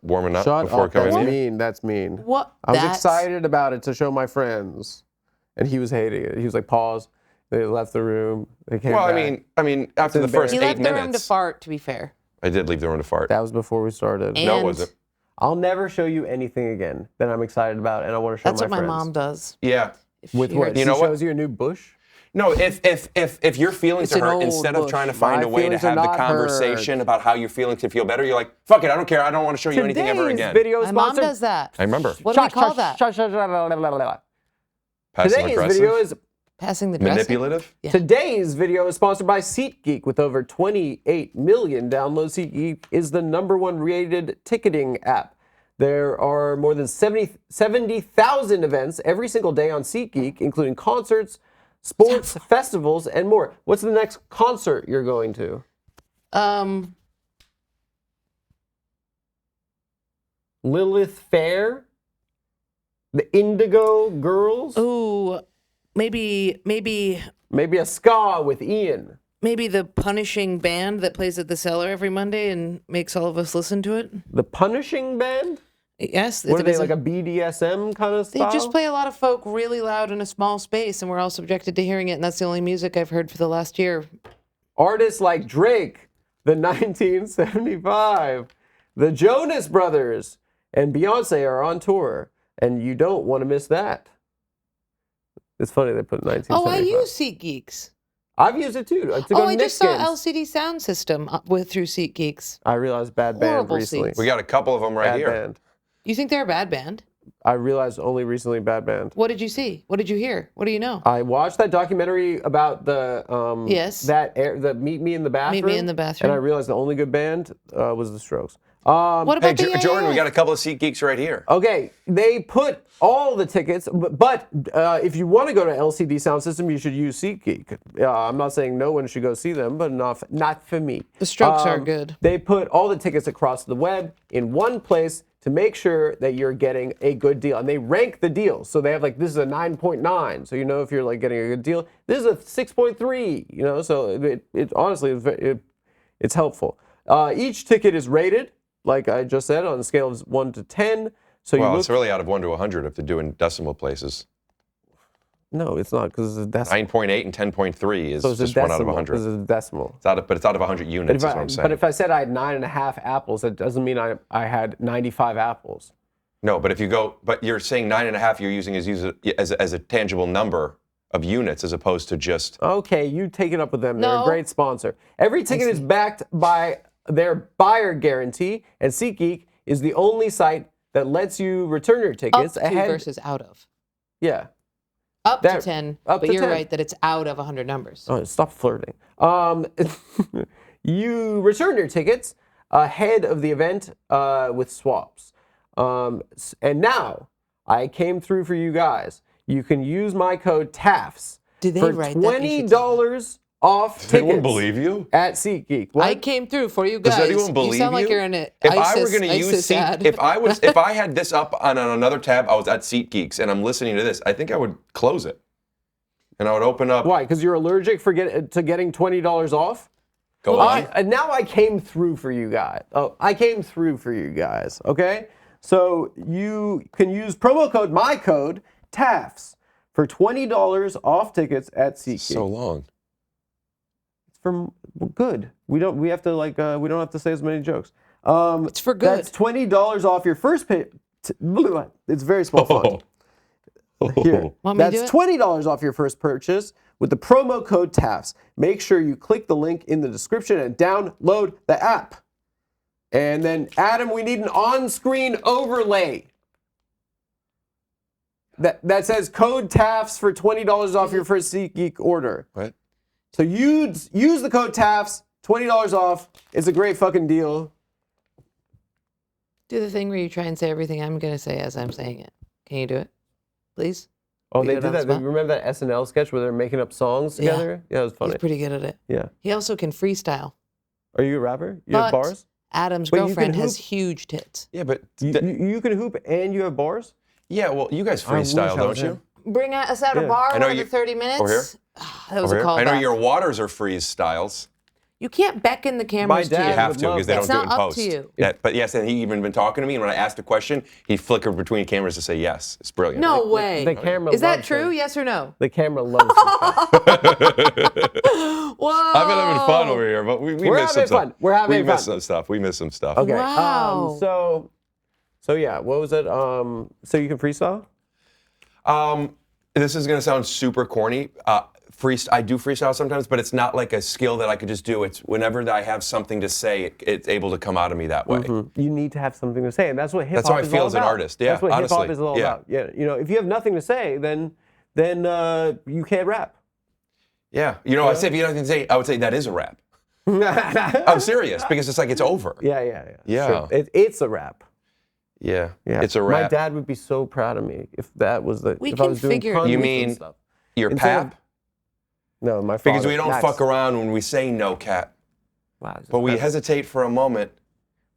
warming up Shut before up. coming That's here? mean. That's mean. What? I was That's- excited about it to show my friends. And he was hating it. He was like, pause. They left the room. They came Well, back. I mean, after the first He 8 left the room to minutes, fart, to be fair. I did leave the room to fart. That was before we started. No, it And wasn't. I'll never show you anything again that I'm excited about and I want to show That's my what my friends. mom does. Yeah. If With she what? heard- You She know what? shows you a new bush? No, if your feelings It's are an hurt, old instead of bush. trying to find My a way to feelings are have the not conversation about how you're feeling to feel better, you're like, fuck it, I don't care. I don't want to show you anything ever Today's again. video is My mom sponsored. does that. I remember. What do we call that? Passive Today's aggressive. video is Passing the dressing? Manipulative. Yeah. Today's video is sponsored by SeatGeek. With over 28 million downloads, SeatGeek is the #1 rated ticketing app. There are more than 70,000 events every single day on SeatGeek, including concerts, sports, festivals, and more. What's the next concert you're going to? Lilith Fair? The Indigo Girls? Ooh, maybe Maybe a ska with Ian. the punishing band that plays at the Cellar every Monday and makes all of us listen to it. The Punishing Band? Yes, What are they, it's like a BDSM kind of They style? just play a lot of folk really loud in a small space, and we're all subjected to hearing it. And that's the only music I've heard for the last year. Artists like Drake, the 1975, the Jonas Brothers, and Beyonce are on tour, and you don't want to miss that. It's funny they put 1975. Oh, I use SeatGeeks. I've used it too. To go Oh, to I Knicks just saw games. LCD Sound System through SeatGeeks. I realized bad band Horrible recently. seats. We got a couple of them right Bad here. band. You think they're a bad band? I realized only recently bad band. What did you see? What did you hear? What do you know? I watched that documentary about the Yes. the Meet Me in the Bathroom. Me in the Bathroom. And I realized the only good band was the Strokes. What Hey, about the Jordan, we AIS? got a couple of SeatGeeks right here. Okay, they put all the tickets, but if you want to go to LCD Sound System, you should use SeatGeek. I'm not saying no one should go see them, but not for me. The Strokes are good. They put all the tickets across the web in one place to make sure that you're getting a good deal, and they rank the deals. So they have like, this is a 9.9, so you know if you're like getting a good deal. This is a 6.3, you know. So it honestly it's helpful. Each ticket is rated, like I just said, on a scale of 1 to 10. So Well, you it's look. really out of 1 to 100 if they're doing decimal places. No, it's not, because it's a decimal. 9.8 and 10.3 is So it's just a 1 out of decimal, 100. 'cause it's a decimal. But it's out of 100 units, is what I'm saying. But if I said I had 9.5 apples, that doesn't mean I had 95 apples. No, but if you go, but you're saying 9.5 you're using as a tangible number of units as opposed to just. Okay, you take it up with them. They're a No. great sponsor. Every ticket is backed by their buyer guarantee, and SeatGeek is the only site that lets you return your Up tickets to ahead. versus out of. Yeah. Up That- to 10, up but to you're 10. right that it's out of 100 numbers. Oh, stop flirting. You return your tickets ahead of the event with swaps. And now, I came through for you guys. You can use my code TAFS Did they for write that? You should $20 off tickets Anyone believe you? at SeatGeek. What? I came through for you guys. Does anyone believe you sound like you? you're in it. If I were going to use ISIS ad. if I had this up on another tab, I was at SeatGeeks and I'm listening to this, I think I would close it. And I would open up. Why? Because you're allergic to getting $20 off? Go on. Now I came through for you guys. Oh, I came through for you guys, okay? So you can use promo code, my code, TAFS, for $20 off tickets at SeatGeek. So long. It's for good. We don't have to say as many jokes. It's for good. That's $20 off your first pay. It's very small font. Here. Want me to That's do $20 off your first purchase with the promo code TAFS. Make sure you click the link in the description and download the app. And then, Adam, we need an on-screen overlay that says code TAFS for $20 off your first SeatGeek order. What? So use the code TAFS, $20 off. It's a great fucking deal. Do the thing where you try and say everything I'm going to say as I'm saying it. Can you do it? Please? Oh, You they do it did on the that. spot? Remember that SNL sketch where they're making up songs Yeah. together? Yeah, it was funny. He's pretty good at it. Yeah. He also can freestyle. Are you a rapper? You have But bars? Adam's But you can girlfriend has hoop. huge tits. Yeah, but You can hoop and you have bars? yeah, well, you guys I wish freestyle, I don't was you? him. Bring us out a Yeah. bar I know every you- 30 minutes. Over here? That was Over a here? callback. I know your waters are freeze styles. You can't beckon the cameras dad to You you. would have to love because they that. don't It's do it not in up post. to you. Yeah, but yes, and he even been talking to me, and when I asked a question, he flickered between cameras to say yes. It's brilliant. No way. The camera Is that loves true? him. Yes or no? The camera loves this guy. Whoa. I've been having fun over here, but we We're missed having some fun. stuff. We're having we missed fun. some stuff. We missed some stuff. Okay. Wow. So yeah, what was it? So you can freestyle? This is gonna sound super corny. I do freestyle sometimes, but it's not like a skill that I could just do. It's whenever I have something to say, it's able to come out of me that way. You need to have something to say, and that's what hip hop That's how I is feel all as an about. artist. Yeah, That's what hip hop honestly. is all Yeah. about. Yeah, you know, if you have nothing to say, then you can't rap. Yeah, you know, I say if you have nothing to say, I would say that is a rap. I'm serious because it's like it's over. Yeah. Yeah. Sure. It's a rap. Yeah, Yeah. it's a rap. My dad would be so proud of me if that was the. We if I can was doing figure it puns You and mean stuff. Your Instead of- pap? No, my father. Because we don't fuck around when we say no cat. Wow, But we hesitate for a moment.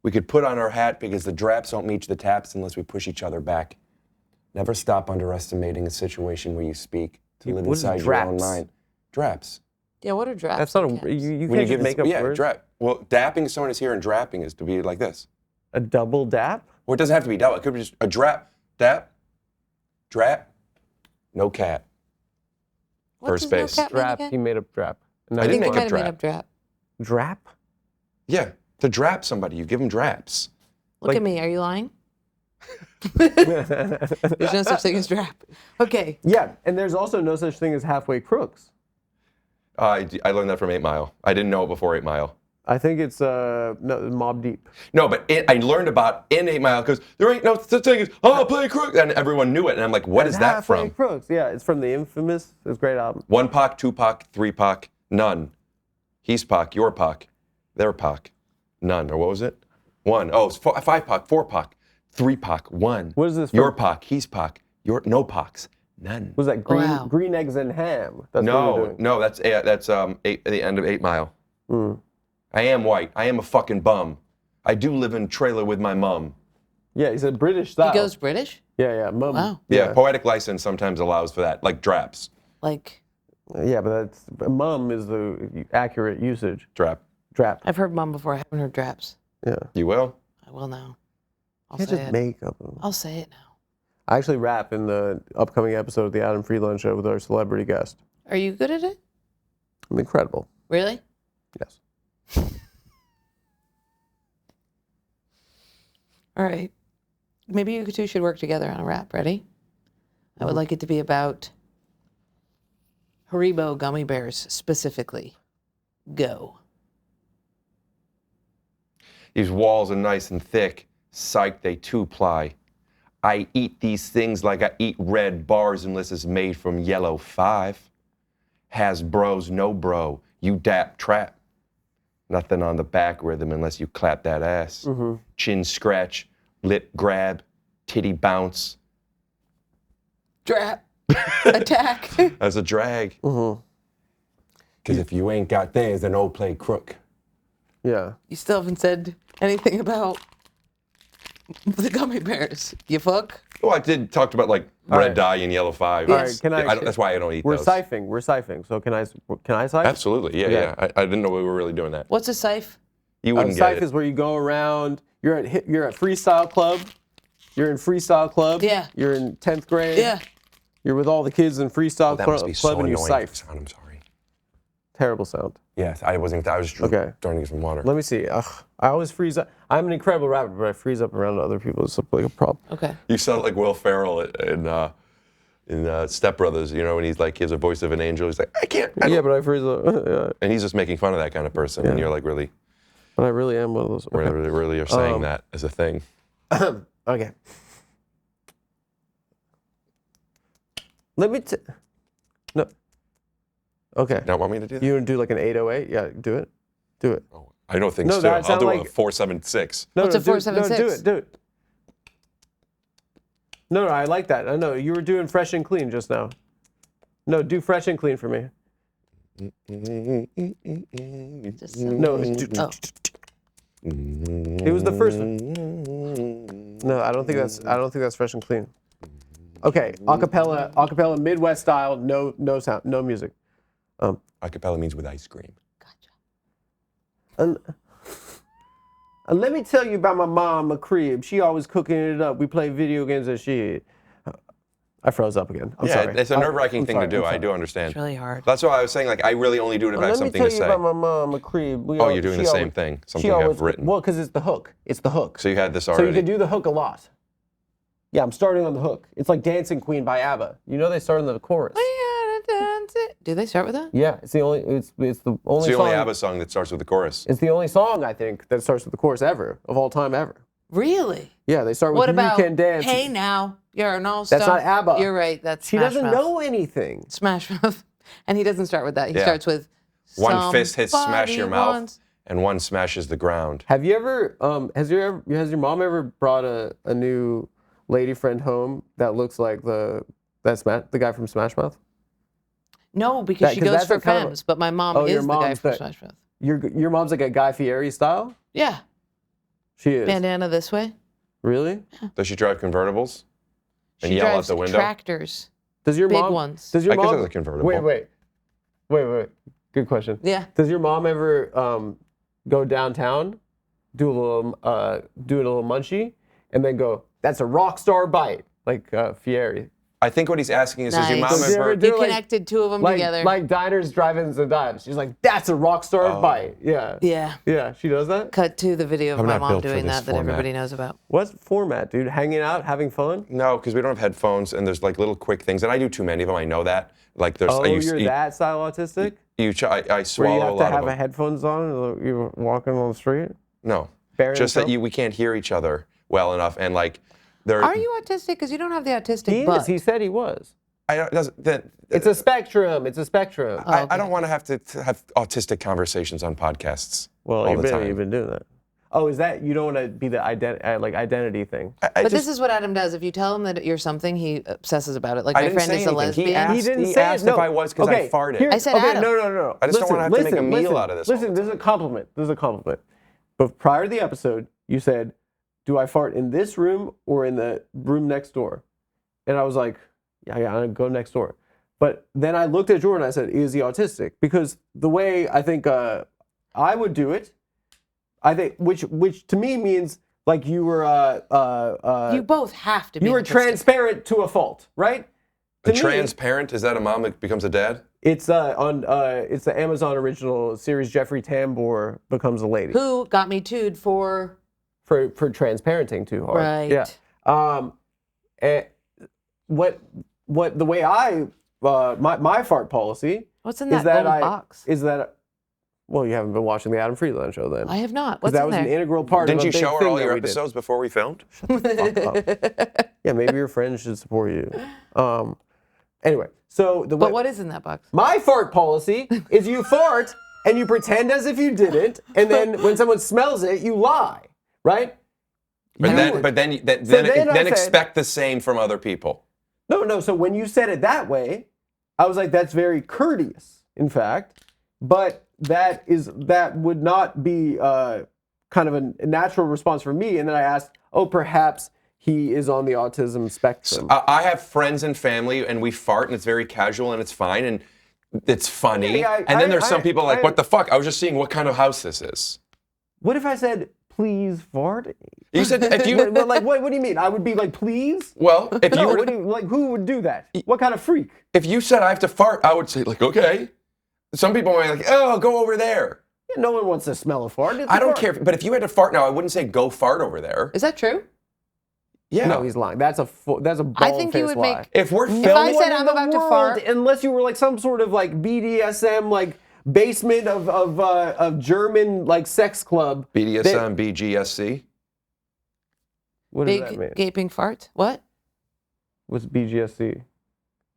We could put on our hat because the draps don't meet the taps unless we push each other back. Never stop underestimating a situation where you speak to live what is inside your own draps? mind. Draps. Yeah, what are draps? That's not and a. caps? You When can't just make up yeah, words. drap. Well, dapping someone is here and drapping is to be like this. A double dap. Well, it doesn't have to be double. It could be just a drap, dap, drap, no cat. What First does no base. cat mean Drap. again? He made up drap. I didn't make Might up have made drap. up drap. Drap. Yeah, to drap somebody, you give them draps. Look Like- at me. Are you lying? There's no such thing as drap. Okay. Yeah, and there's also no such thing as halfway crooks. I learned that from 8 Mile. I didn't know it before 8 Mile. I think it's no, Mob Deep. No, but I learned about in 8 Mile because there ain't no such thing as, oh, play crook. And everyone knew it. And I'm like, what is that Halfway from? Crooks. Yeah, it's from the infamous. It's a great album. 1 Pac, 2 Pac, 3 Pac, none. He's Pac, your Pac, their Pac, none. Or what was it? 1. Oh, it's 5 Pac, 4 Pac, 3 Pac, 1. What is this Your from? Pac, he's Pac, your no Pacs, none. Was that green, Wow. green eggs and ham? That's what we're doing. No, that's the end of 8 Mile. I am white. I am a fucking bum. I do live in a trailer with my mum. Yeah, he's a British style. He goes British? Yeah, mum. Wow. Yeah, poetic license sometimes allows for that, like draps. Like, Yeah, but mum is the accurate usage. Drap. Drap. I've heard mom before. I haven't heard draps. Yeah. You will? I will now. I'll Can't say just it. make up. I'll say it now. I actually rap in the upcoming episode of the Adam Friedland Show with our celebrity guest. Are you good at it? I'm incredible. Really? Yes. All right. Maybe you two should work together on a rap. Ready? I would like it to be about Haribo gummy bears specifically. Go. These walls are nice and thick. Psych, they two-ply. I eat these things like I eat red bars unless it's made from yellow 5. Has bros, no bro. You dap trap. Nothing on the back rhythm unless you clap that ass. Chin scratch, lip grab, titty bounce. Drap. Attack. As a drag. Because if you ain't got things, then don't play crook. Yeah. You still haven't said anything about the gummy bears. You fuck? Well, I did talk about like All red right. dye and yellow 5. All right, can I? That's why I don't eat We're those. siphoning. We're siphoning. So can I siphon? Absolutely, yeah, Okay. yeah. I didn't know we were really doing that. What's a siph? You wouldn't get Siph it. is where you go around. You're at freestyle club. You're in freestyle club. Yeah. You're in 10th grade. Yeah. You're with all the kids in freestyle That must be so club and you annoying. siphs. Sound, I'm sorry. Terrible sound. Yes, I was just Okay. trying to get some water. Let me see. Ugh, I always freeze up. I'm an incredible rapper, but I freeze up around other people. It's like a problem. Okay. You sound like Will Ferrell in Step Brothers, you know, when he's like, he has a voice of an angel. He's like, I can't. Yeah, but I freeze up. Yeah. And he's just making fun of that kind of person. And you're like, really, But I really am one of those. Okay. really are saying that as a thing. Okay. Let me. No. Okay. You don't want me to do that? You want to do like an 808? Yeah, do it. Do it. Oh, I know things No, too. that I'll sound do like- a 476. No, What's a do it. 476? No, do it. Do it. No, I like that. I know you were doing fresh and clean just now. No, do fresh and clean for me. Just No, Oh. it was the first one. No, I don't think that's fresh and clean. Okay, acapella Midwest style, no sound, no music. Acapella means with ice cream. And let me tell you about my mom, my crib. She always cooking it up. We play video games and shit. I froze up again. I'm sorry. It's a nerve-wracking I'm thing sorry, to do. I'm I sorry. do understand. It's really hard. That's why I was saying, like, I really only do it if I have Let me something tell to you say. about my mom, my crib. Oh, you're doing the same thing. Something you have written. Well, because it's the hook. It's the hook. So you had this So already. you can do the hook a lot. Yeah, I'm starting on the hook. It's like Dancing Queen by ABBA. You know they start in the chorus. Do they start with that? Yeah, it's the only It's song. the only ABBA song that starts with the chorus. It's the only song I think that starts with the chorus ever of all time ever. Really? Yeah, they start with What "You about Can Dance." Hey Now, You're an All-Star? That's not ABBA. You're right. That's She Smash doesn't Mouth. know anything. Smash Mouth. And he doesn't start with that. He Yeah. starts with One fist hits smash your Somebody mouth, once- and one smashes the ground. Have you ever? Has your mom ever brought a new lady friend home that looks like the guy from Smash Mouth? No, because she 'cause goes that's for a kind of a- femmes, but my mom Oh, your is the guy mom's from the- Smash Mouth. Your mom's like a Guy Fieri style. Yeah. She is. Bandana this way. Really? Does she drive convertibles? And She yell out drives the window? tractors. Does your Big mom? ones. Does your I guess mom? it's a convertible. Wait. Good question. Yeah. Does your mom ever go downtown, do a little munchie, and then go, "That's a rock star bite," like Fieri? I think what he's asking is, does your Nice. mom Does she ever... ever do You like- connected two of them together. Like diners, drive-ins, and dives. She's like, "That's a rock star bite." Yeah. Yeah. Yeah, she does that. Cut to the video of I'm my not mom built for doing this that format. everybody knows about. What format, dude? Hanging out, having fun? No, because we don't have headphones, and there's like little quick things, and I do too many of them. I know that. Like there's, Oh, you're that style autistic? I Where swallow you a have to lot of have them. headphones on and you're walking on the street? No, Burying just that yourself? we can't hear each other well enough, and like there. Are you autistic? Because you don't have the autistic He butt. is. He said he was. I don't, doesn't, that, It's a spectrum. It's a spectrum. Oh, okay. I don't want to have to have autistic conversations on podcasts. Well, all you've the time. been doing that. Oh, is that you don't want to be the identity thing? I But just, this is what Adam does. If you tell him that you're something, he obsesses about it. Like I my didn't friend say is a anything. lesbian. He asked, He didn't he say asked it. No. if I was because I farted. here- I said okay, Adam. No. I just don't wanna have to make a meal out of this all Listen, the this is a compliment. This is a compliment. But prior to the episode, you said, "Do I fart in this room or in the room next door?" And I was like, "Yeah, I go next door." But then I looked at Jordan and I said, "Is he autistic?" Because the way I think I would do it, I think, which to me means like you were You both have to be. you were autistic. transparent to a fault, right? A To me, transparent? Is that a mom that becomes a dad? It's it's the Amazon original series. Jeffrey Tambor becomes a lady Who got me too'd for? for transparenting too hard. Right. Yeah. And what the way I my fart policy What's in is that that gold box? Well, you haven't been watching the Adam Friedland show then. I have not. Because What's that in was an there? integral part Didn't of a you big show her thing all that your we did. episodes before we filmed? Fuck up. Yeah, maybe your friends should support you. Anyway, so But what is in that box? my fart policy is you fart and you pretend as if you didn't, and then when someone smells it, you lie, right? But You- then I said- expect the same from other people. No. So when you said it that way, I was like, that's very courteous, in fact. But that would not be kind of a natural response for me. And then I asked, oh, perhaps he is on the autism spectrum. I have friends and family, and we fart, and it's very casual, and it's fine, and it's funny. Yeah, and then there's some people like, I- what the fuck? I was just seeing what kind of house this is. What if I said, please fart? You said if you Well, like, what do you mean? I would be like, please? well, if you No, were what do you, like, who would do that? What kind of freak? if you said I have to fart, I would say like, okay. Some people might be like, oh, go over there. Yeah, no one wants to smell a fart. It's a I don't fart. care. But if you had to fart now, I wouldn't say go fart over there. Is that true? Yeah. No, he's lying. That's a bald I think you would lie. make. If we're If I filming, said I'm about to fart, unless you were like some sort of like BDSM like basement of German like sex club. BDSM, BGSC. What does that mean? big gaping fart. What? What's BGSC?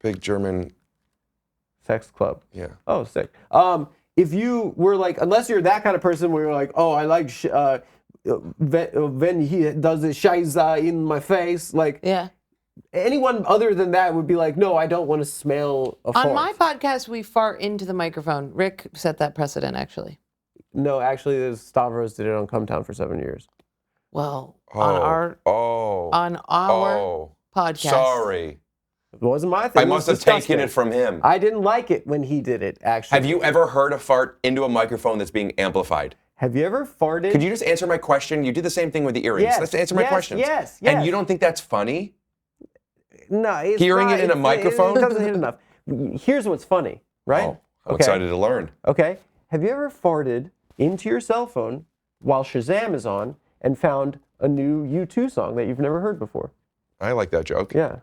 Big German. Sex club. Yeah. Oh, sick. If you were like, unless you're that kind of person where you're like, oh, I like when he does the scheiße in my face, like Yeah. anyone other than that would be like, no, I don't want to smell a fart. On my podcast, we fart into the microphone. Rick set that precedent, actually. No, actually, Stavros did it on Come Town for 7 years. Well, on our podcast. Sorry. It wasn't my thing. I It was must have taken disgusting. it from him. I didn't like it when he did it, actually. Have you ever heard a fart into a microphone that's being amplified? Have you ever farted? Could you just answer my question? You did the same thing with the earrings. Yes, Let's answer my yes, questions. yes, And yes. you don't think that's funny? No, it's Hearing not, it in a microphone? It doesn't hit enough. Here's what's funny, right? Oh, I'm excited to learn. Okay. Have you ever farted into your cell phone while Shazam is on and found a new U2 song that you've never heard before? I like that joke. Yeah.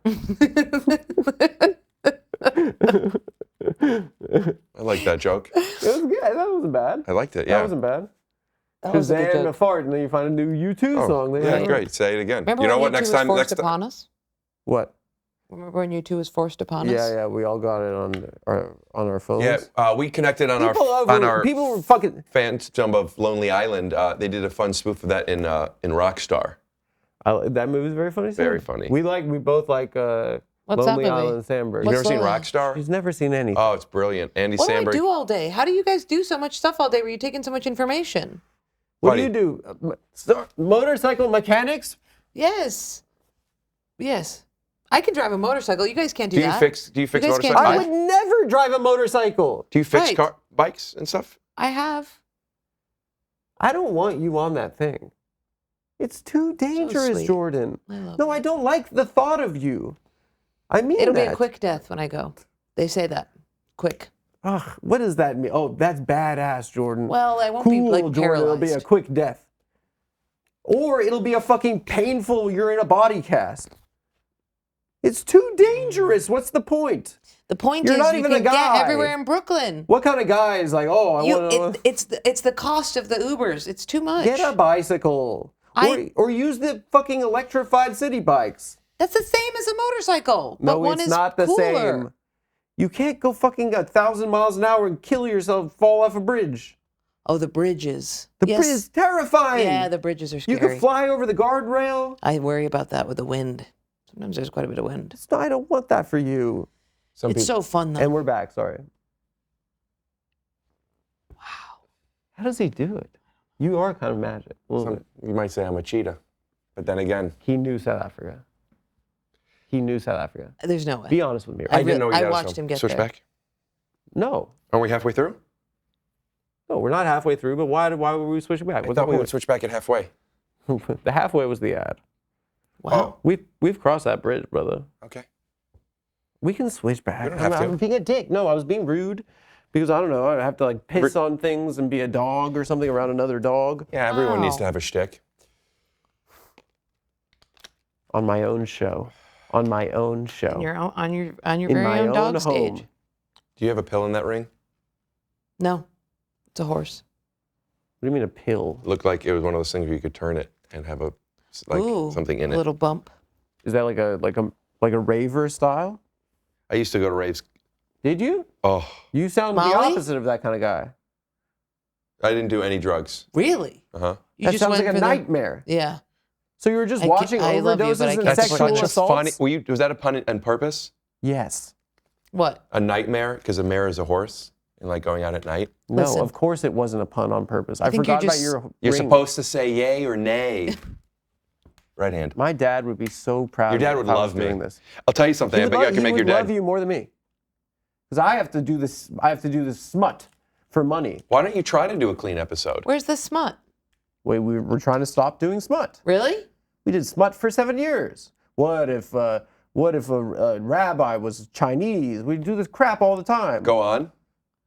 I like that joke. It was good. That wasn't bad. I liked it, yeah. That wasn't bad. That was a good Shazam and a joke. fart, and then you find a new U2 song. That you yeah, haven't heard. great. Say it again. Remember You know when what? U2 Next was time, forced upon us? What? Remember when U2 was forced upon us? Yeah, we all got it on our phones. Yeah, we connected on People were fucking. fandom of Lonely Island. They did a fun spoof of that in Rockstar. That movie's very funny. Too. Very funny. We both like What's that Lonely movie? Island Sandberg. You've never seen the- Rockstar? She's never seen anything. Oh, it's brilliant. Andy What Samberg. do I do all day? How do you guys do so much stuff all day where you're taking so much information? What Buddy. do you do? Motorcycle mechanics? Yes. Yes. I can drive a motorcycle. You guys can't do Do you that. fix You guys can't motorcycles? do I that. would never drive a motorcycle. Do you fix Right. bikes and stuff? I have. I don't want you on that thing. It's too dangerous, sweet. Jordan. I love No, you. I don't like the thought of you. I mean It'll that. be a quick death when I go. They say that. Quick. Ugh, what does that mean? Oh, that's badass, Jordan. Well, I won't cool, be like Jordan. paralyzed. It'll be a quick death. Or it'll be a fucking painful, you're in a body cast. It's too dangerous. What's the point? The point You're is not you even a can get guy. everywhere in Brooklyn. What kind of guy is like, oh, I want to It's the cost of the Ubers. It's too much. get a bicycle? Or use the fucking electrified city bikes. That's the same as a motorcycle. No, but one it's is not the cooler. same. You can't go fucking 1,000 miles an hour and kill yourself, fall off a bridge. Oh, the bridges. The Yes. bridge is terrifying. Yeah, the bridges are You scary. can fly over the guardrail. I worry about that with the wind. Sometimes there's quite a bit of wind. I don't want that for you. It's so fun though. And we're back, sorry. Wow. How does he do it? You are kind of magic. A little bit. You might say I'm a cheetah. But then again, He knew South Africa. He knew South Africa. There's no way. Be honest with me. I Right? didn't know where I you guys watched from. him get Switch there. back? No. Are we halfway through? No, we're not halfway through, but why were we switching back? I What's the thought we would point? switch back at halfway. The halfway was the ad. Wow. We've crossed that bridge, brother. Okay. We can switch back. We don't have to. I'm being a dick. No, I was being rude because I don't know. I have to like piss on things and be a dog or something around another dog Yeah, everyone needs Wow. to have a shtick. on my own show. On my own show. On your In very my own own dog home. stage. Do you have a pill in that ring? No, it's a horse. What do you mean a pill? It looked like it was one of those things where you could turn it and have Ooh, something in a it. little bump. Is that like a raver style? I used to go to raves. Did you? Oh, You sound the Molly? opposite of that kind of guy. I didn't do any drugs. Really? Uh-huh. You That just sounds went like a for the- nightmare. Yeah. So you were just I watching I love you, overdoses but I and can't That's Sexual sexual such a assaults? funny. Was that a pun on purpose? Yes. What? A nightmare because a mare is a horse and like going out at night. No, Listen. of course it wasn't a pun on purpose. I think you're forgot about just- your You're ring. supposed to say yay or nay. Right hand. My dad would be so proud. Your dad of would if I was love me. doing this. I'll tell you something. I bet you I can make your He would love dad. you more than me. Because I have to do this. I have to do this smut for money. Why don't you try to do a clean episode? Where's the smut? We were trying to stop doing smut. Really? We did smut for 7 years. What if a rabbi was Chinese? We do this crap all the time. Go on.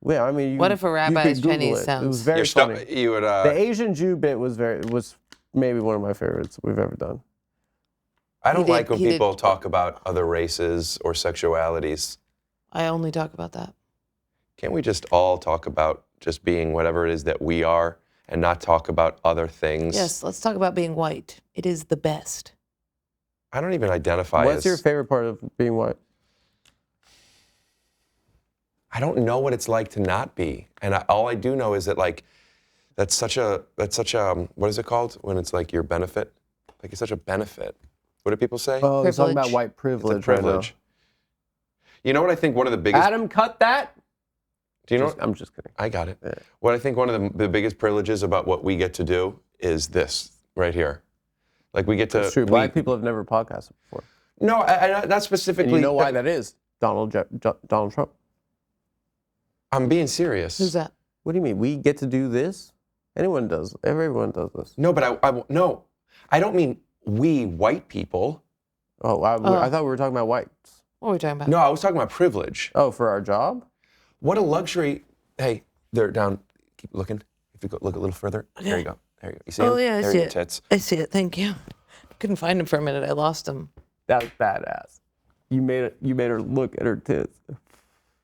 Yeah, I mean, What if a rabbi is Google Chinese? it. It was very funny. You would. The Asian Jew bit was maybe one of my favorites we've ever done. I don't like when he did- people talk about other races or sexualities. I only talk about that. Can't we just all talk about just being whatever it is that we are and not talk about other things? Yes, let's talk about being white. It is the best. I don't even identify What's as... your favorite part of being white? I don't know what it's like to not be. And all I do know is that, like, that's such a, what is it called? When it's like your benefit? Like, it's such a benefit. What do people say? Oh, he's talking about Privilege. white privilege. It's a privilege. You know what I think one of the biggest... Adam, cut that. do you know? I'm just kidding. I got it. Yeah. What I think one of the biggest privileges about what we get to do is this right here. Like, we get to... It's true. Black people have never podcasted before. No, not And specifically... you know why that is? Donald Trump. I'm being serious. Who's that? What do you mean? We get to do this? Anyone does. Everyone does this. No, but no, I don't mean we white people. Oh, I thought we were talking about whites. What are we talking about? No, I was talking about privilege. Oh, for our job? What a luxury. Hey, they're down. Keep looking. If you go, look a little further. There you go. There you go. You see Oh, him? yeah, I there see are your it. tits. I see it. Thank you. Couldn't find him for a minute. I lost him. That's badass. You made her look at her tits.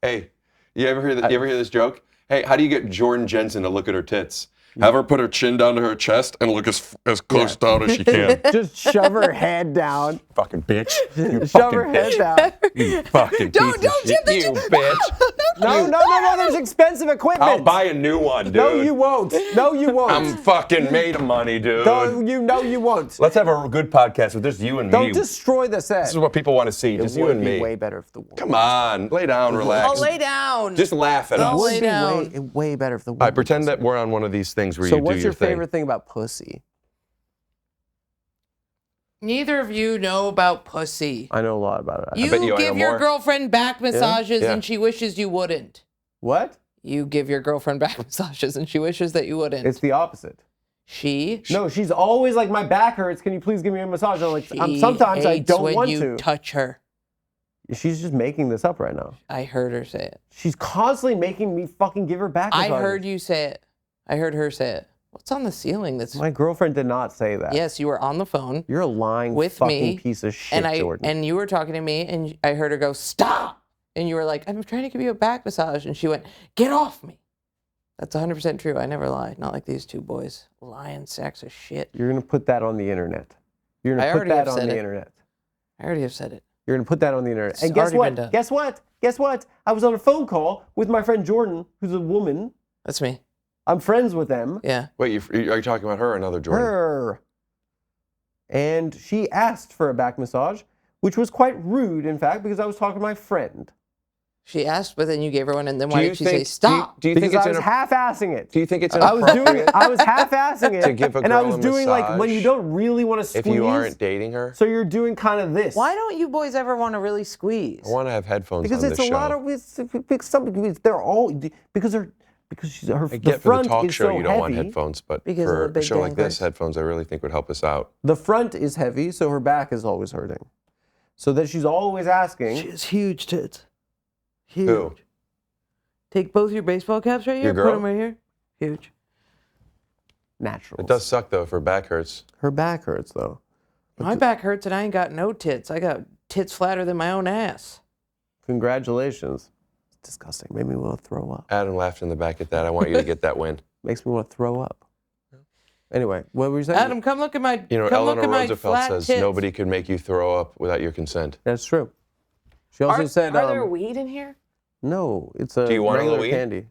Hey, you ever hear this joke? Hey, how do you get Jordan Jensen to look at her tits? Have her put her chin down to her chest and look as close down as she can. Just shove her head down. Fucking bitch. You Shove fucking her head bitch. down. You fucking Don't piece of tip shit. the You chin. bitch. No, there's expensive equipment. I'll buy a new one, dude. No, you won't. No, you won't. I'm fucking made of money, dude. No, you won't. Let's have a good podcast with just you and Don't me. destroy the set. This is what people want to see, just you and It would be me. way better if the woman. Come on, lay down, relax. Oh, lay down. Just laugh at It us. would All lay It'd be down. way better if the woman. right, pretend that we're on one of these things where So you do what's your your favorite thing about pussy? Neither of you know about pussy. I know a lot about it. You bet you I give know your more. girlfriend back massages Yeah. and she wishes you wouldn't. What? You give your girlfriend back massages and she wishes that you wouldn't. It's the opposite. She No, she's always like, my back hurts. Can you please give me a massage? I'm like, she sometimes I hates don't when want you to. touch her. She's just making this up right now. I heard her say it. She's constantly making me fucking give her back I massages. heard you say it. I heard her say it. What's on the ceiling? That's My girlfriend did not say that. yes. You were on the phone You're a lying with fucking me, piece of shit, and Jordan. you were talking to me, and I heard her go stop, and you were like, I'm trying to give you a back massage, and she went, get off me. That's 100% true. I never lie. Not like these two boys lying sacks of shit. You're going to put that on the internet. You're going I to put already that have on said the it. internet. I already have said it. You're going to put that on the internet. It's And guess already what? been done. Guess what? Guess what? I was on a phone call with my friend Jordan, who's a woman. That's me. I'm friends with them. Yeah. Wait, are you talking about her or another Jordan? Her. And she asked for a back massage, which was quite rude, in fact, because I was talking to my friend. She asked, but then you gave her one, and then Do why you did she think- say stop? Do you Because think it's I was half-assing it. Do you think it's I was inappropriate half-assing it. to give a and I girl was a doing like when you massage don't really want to squeeze. if you aren't dating her? So you're doing kind of this. Why don't you boys ever want to really squeeze? I want to have headphones Because on it's this a show. lot of they're all because she's her I the get for front the talk is show so you don't want heavy. headphones, but Because of for the a big show like this, dangers. headphones I really think would help us out. The front is heavy, so her back is always hurting. So that she's always asking. She has huge tits. Huge. Who? Take both your baseball caps right here. Your Put girl? them right here. Huge. Natural. It does suck though if her back hurts. Her back hurts though. My back hurts, and I ain't got no tits. I got tits flatter than my own ass. Congratulations. It's disgusting. Made me want to throw up. Adam laughed in the back at that. I want you to get that win. Makes me want to throw up. Anyway, what were you saying? Adam, come look at my. You know, come look Eleanor at my Roosevelt flat says tits. nobody could make you throw up without your consent. That's true. She also said, Are there weed in here? no, it's a Do you want a regular little weed? candy.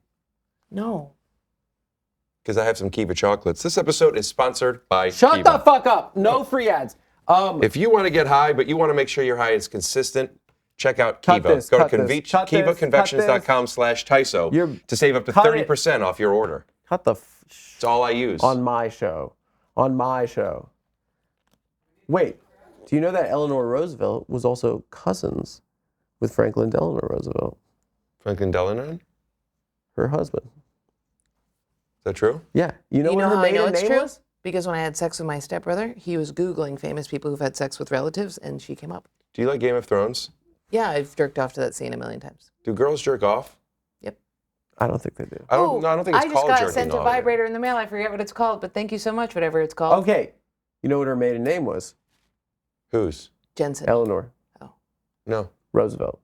No. Because I have some Kiva chocolates. This episode is sponsored by Shut Kiva. the fuck up. No free ads. If you want to get high, but you want to make sure your high is consistent, check out Cut Kiva. this, Go cut to this, cut this, KivaConvections.com/Tyso to save up to cut it. 30% off your order. cut the It's all I use. on my show. On my show. Wait, do you know that Eleanor Roosevelt was also cousins with Franklin Delano Roosevelt, Franklin Delano? Is her husband? that true? Yeah. You know You what know her how I know maiden it's name true? was? Because when I had sex with my stepbrother, he was Googling famous people who've had sex with relatives, and she came up. Do you like Game of Thrones? Yeah, I've jerked off to that scene a million times. Do girls jerk off? Yep. I don't think they do. I don't think it's I just called got jerking sent a off. vibrator in the mail. I forget what it's called, but thank you so much, whatever it's called. Okay. You know what her maiden name was? Whose? Jensen. Eleanor No. Roosevelt.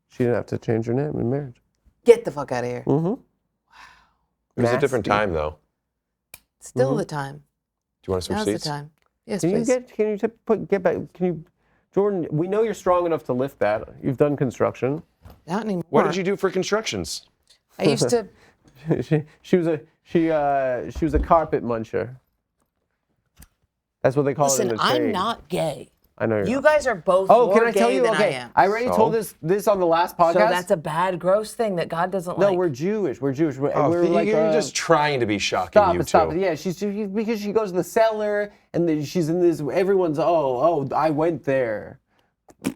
She didn't have to change her name in marriage. Get the fuck out of here. Mm-hmm. It was a different time, though. Still the time. Do you want to switch Now's seats? the time. Yes, Can please. get back? Can you, Jordan? We know you're strong enough to lift that. You've done construction. Not anymore. What did you do for constructions? I used to. she was a carpet muncher. That's what they call it in Listen, the trade. I'm not gay. I know you're You not. guys are both Oh, more can I tell gay you? than Okay, I am. I already told this on the last podcast. So that's a bad, gross thing that God doesn't no, like. we're Jewish. We're Jewish. Oh, We're like you're just trying to be shocking, stop you it, stop two. it. Yeah, she's because she goes to the cellar and then she's in this. Everyone's I went there. Oh,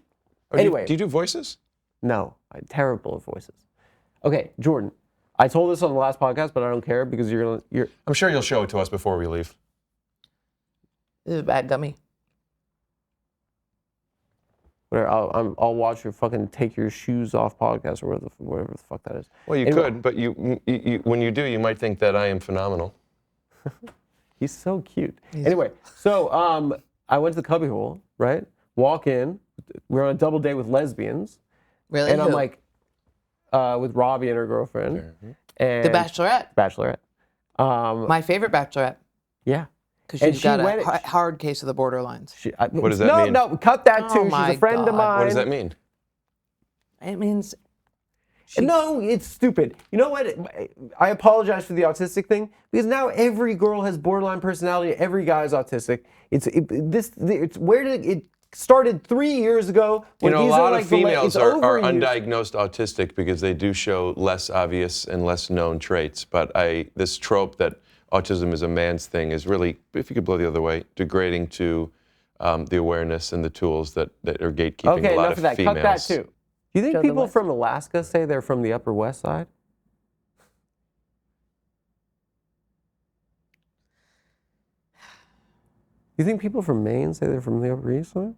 Anyway. Do you do voices? No, I'm terrible at voices. Okay, Jordan. I told this on the last podcast, but I don't care because you're. I'm sure you'll show it to us before we leave. This is a bad gummy. Whatever, I'll watch your fucking take your shoes off podcast or whatever the fuck that is. Well, you Anyway. could, but you when you do, you might think that I am phenomenal. He's so cute. Anyway, so I went to the cubbyhole, right? Walk in. We're on a double date with lesbians. Really? And I'm Who? like, with Robbie and her girlfriend. And The Bachelorette. Bachelorette. My favorite Bachelorette. Yeah. Because And she's she got went- a hard case of the borderlines. What does that mean? No, cut that Oh too. She's my a friend of God. mine. What does that mean? It means No, it's stupid. You know what? I apologize for the autistic thing because now every girl has borderline personality. Every guy is autistic. It started 3 years ago. You When know, a these lot like of females are overused. undiagnosed autistic because they do show less obvious and less known traits. But this trope that autism is a man's thing is really, if you could blow the other way, degrading to the awareness and the tools that are gatekeeping Okay, a lot enough of of that. females. Cut that too. Do you think Show the people West. from Alaska say they're from the Upper West Side? You think people from Maine say they're from the Upper East Side?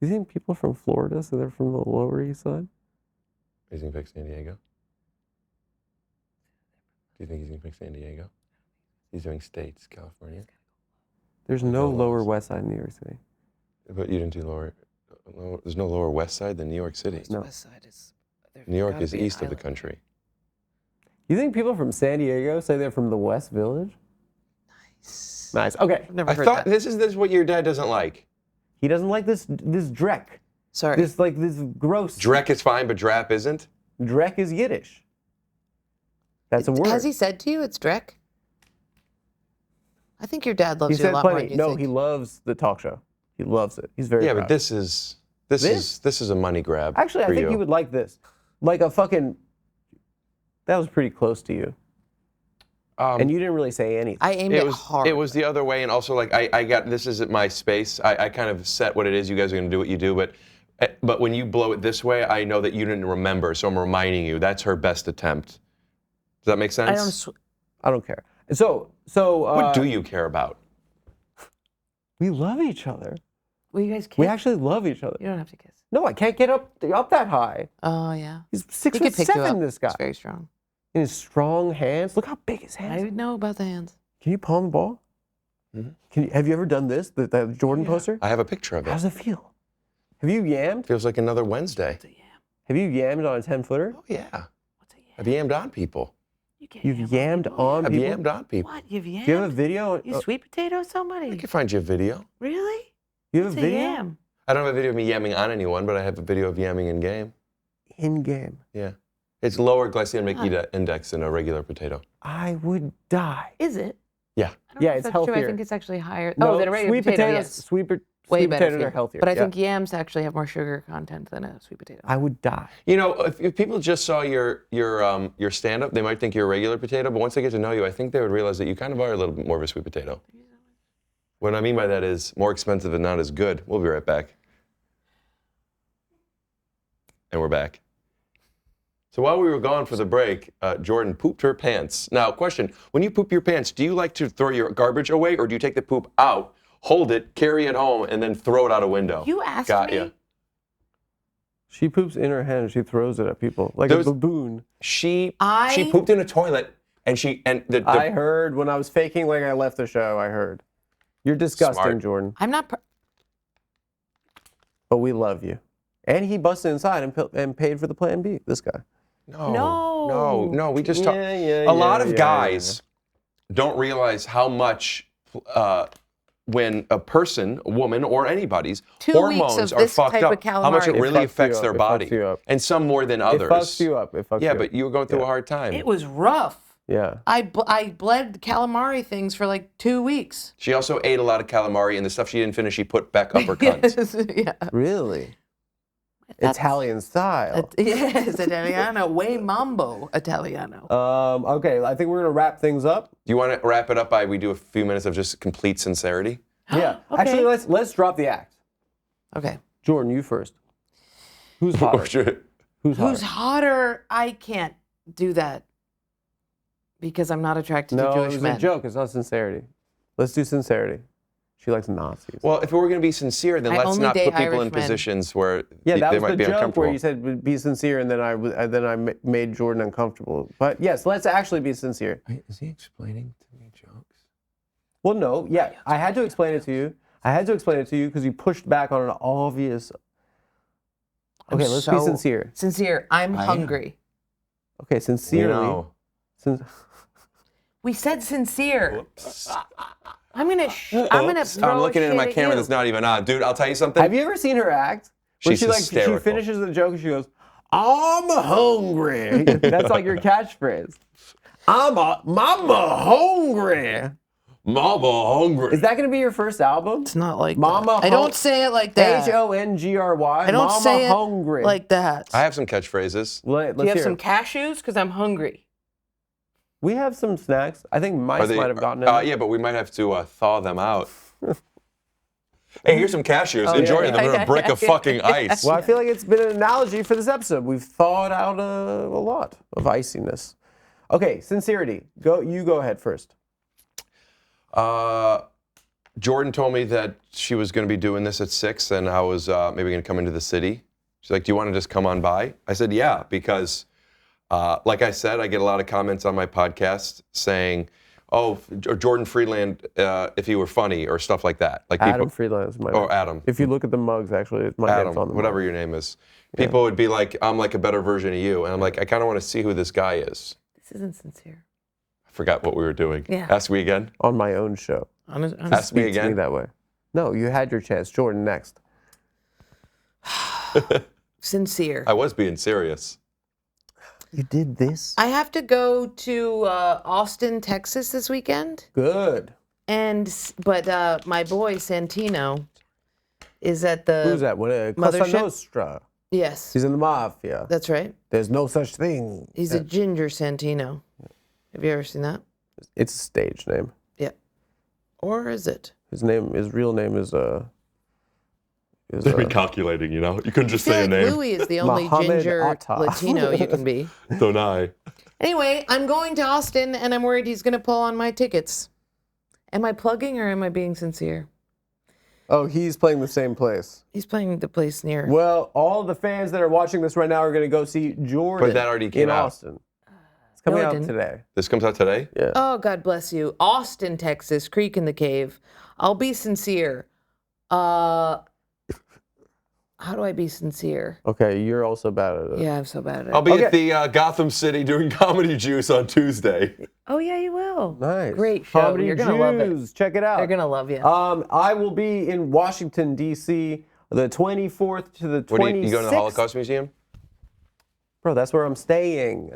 You think people from Florida say they're from the Lower East Side? He's gonna pick San Diego. Do you think he's gonna pick San Diego? He's doing states, California. There's no Lower West Side in New York City. But you didn't do lower. There's no lower west side than New York City. No. West Side is. New York is east of the country. You think people from San Diego say they're from the West Village? Nice. Okay. I've never I heard thought that. this is what your dad doesn't like. He doesn't like this dreck. Sorry. This gross. Drek is fine, but drap isn't. Dreck is Yiddish. That's a word. Has he said to you it's Drek? I think your dad loves He you a said lot more plenty. than you No, think. he loves the talk show. He loves it. He's very Yeah, proud. but this is a money grab. Actually, I for think you. he would like this. Like a fucking. That was pretty close to you. And you didn't really say anything. I aimed it hard. It was the other way, and also like I got this isn't my space. I kind of set what it is. You guys are gonna do what you do, but when you blow it this way, I know that you didn't remember, so I'm reminding you. That's her best attempt. Does that make sense? I don't. I don't care. So. What do you care about? We love each other. Will you guys kiss? We actually love each other. You don't have to kiss. No, I can't get up that high. Oh yeah. He's He 6'7", could pick you up. this guy. It's very strong. In his strong hands. Look how big his hands I are. would know about the hands. Can you palm the ball? Have you ever done this? The Jordan poster? I have a picture of How it. does it feel? Have you yammed? Feels like another Wednesday. Have you yammed on a 10-footer? Oh yeah. What's a yam? I've yammed on people. You can't You've yam yammed on I've people? yammed on people. What? You've yammed? Do you have a video? You sweet potato I somebody? can find you a video. Really? You have What's a a video? yam? I don't have a video of me yamming on anyone, but I have a video of yamming in game. In game. Yeah. It's lower glycemic index than a regular potato. I would die. Is it? Yeah. I don't Yeah, know if it's that's true. I healthier. think it's actually higher. No, Oh, than a regular sweet potato. potatoes, Yes. sweet Way sweet better potatoes for are you. healthier. But I yeah. think yams actually have more sugar content than a sweet potato. I would die. You know, if people just saw your stand-up, they might think you're a regular potato, but once they get to know you, I think they would realize that you kind of are a little bit more of a sweet potato. What I mean by that is more expensive and not as good. We'll be right back. And we're back. So while we were gone for the break, Jordan pooped her pants. Now, question, when you poop your pants, do you like to throw your garbage away or do you take the poop out, hold it, carry it home, and then throw it out a window? You asked Got me. ya. She poops in her hand and she throws it at people like a baboon. She pooped in a toilet and I heard when I was faking like I left the show, I heard. You're disgusting, Smart. Jordan. I'm not. But we love you. And he busted inside and paid for the plan B, this guy. No, we just talk. A lot of guys don't realize how much when a person, a woman, or anybody's 2 hormones weeks of are this fucked type up, of how much it calamari. really It fucks affects you their up. It body, fucks you up. and some more than others. It fucks you up. Yeah, but you were going through a hard time. It was rough. Yeah. I bled calamari things for like 2 weeks. She also ate a lot of calamari, and the stuff she didn't finish, she put back up her cunt. Yeah. Really? Italian style. Yes, Italiano, way mambo Italiano. Okay, I think we're gonna wrap things up. Do you want to wrap it up by we do a few minutes of just complete sincerity? Yeah. Okay. Actually, let's drop the act. Okay. Jordan, you first. Who's hotter? Who's hotter? Who's hotter? I can't do that because I'm not attracted to No, it Jewish was men. a joke. It's not sincerity. Let's do sincerity. She likes Nazis. Well, if we were going to be sincere, then I let's only not date put people in Irish men. positions where Yeah, that they was might the be joke uncomfortable. where you said be sincere, and then I made Jordan uncomfortable. But yes, let's actually be sincere. Wait, is he explaining to me jokes? Well, no, yeah, I had to explain it to you. I had to explain it to you because you pushed back on an obvious. Okay, let's be sincere. Sincere. I'm hungry. Okay, sincerely. No. We said sincere. I'm gonna throw I'm looking into my shit at camera you. that's not even on. Dude, I'll tell you something. Have you ever seen her act? Where She's she hysterical. she finishes the joke and she goes, "I'm hungry." That's like your catchphrase. Mama hungry. Mama hungry. Is that going to be your first album? It's not like Mama that. I don't say it like that. Hongry. I don't Mama say it hungry. like that. I have some catchphrases. Let's Do you have hear some it. cashews? Because I'm hungry. We have some snacks. I think mice might have gotten in. Yeah, but we might have to thaw them out. Hey, here's some cashews. Enjoy them. They're a brick of fucking ice. Well, I feel like it's been an analogy for this episode. We've thawed out a lot of iciness. Okay, sincerity. You go ahead first. Jordan told me that she was going to be doing this at 6 and I was maybe going to come into the city. She's like, do you want to just come on by? I said, yeah, because like I said, I get a lot of comments on my podcast saying, oh, Jordan Friedland, if he were funny or stuff like that. Like Adam Friedland is my name. Or Adam. If you look at the mugs, actually, it's my name's on Adam, the whatever mug. your name is. People would be like, I'm like a better version of you. And I'm like, I kind of want to see who this guy is. This isn't sincere. I forgot what we were doing. Yeah. Ask me again. On my own show. Ask me Speak to again. that way. No, you had your chance. Jordan, next. Sincere. I was being serious. You did this? I have to go to Austin, Texas this weekend. Good. But my boy Santino is at the Who's that? What? Cosa Mothership? Nostra. Yes, He's in the mafia. that's right. There's no such thing. He's a ginger Santino. Have you ever seen that? It's a stage name. Yeah. Or is it? His real name is Calculating, you know? You couldn't just I feel like Louis is the only Mohammed ginger Atta. Latino you can be. Don't I? Anyway, I'm going to Austin, and I'm worried he's going to pull on my tickets. Am I plugging or am I being sincere? Oh, he's playing the same place. He's playing the place near. Well, all the fans that are watching this right now are going to go see Jordan But that already came in out. Austin. It's coming No, it out didn't. today. This comes out today? Yeah. Oh, God bless you. Austin, Texas, Creek in the Cave. I'll be sincere. How do I be sincere? Okay, you're also bad at it. Yeah, I'm so bad at it. I'll be at Okay. the Gotham City doing Comedy Juice on Tuesday. Oh, yeah, you will. Nice. Great show. Comedy You're going to love it. Jews. Check it out. They're going to love you. I will be in Washington, D.C. the 24th to the 26th. What do you go to the Holocaust Museum? Bro, that's where I'm staying.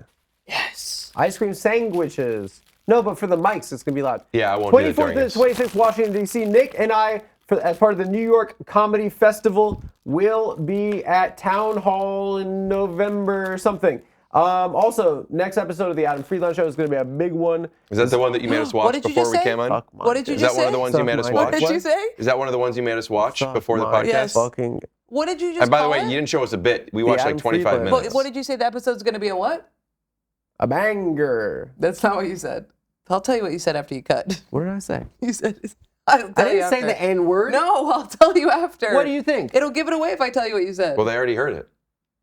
Yes. Ice cream sandwiches. No, but for the mics, it's going to be loud. Yeah, I won't do it 24th during to this. the 26th, Washington, D.C. Nick and I, as part of the New York Comedy Festival, will be at Town Hall in November or something. Also, next episode of the Adam Friedland Show is going to be a big one. Is that the one that you made us What watch did you before just we say? came on? Fuck my What did you Is just that one say? of the ones you made us Suck watch? What did you say? Is that one of the ones you made us watch Suck before the my podcast? Yes. Fucking What did you just And by the call way, it? you didn't show us a bit. We watched Adam like 25 Friedland. minutes. What did you say the episode's going to be a what? A banger. That's not what you said. I'll tell you what you said after you cut. What did I say? You said, I'll tell I you didn't say after. the N word. No, I'll tell you after. What do you think? It'll give it away if I tell you what you said. Well, they already heard it.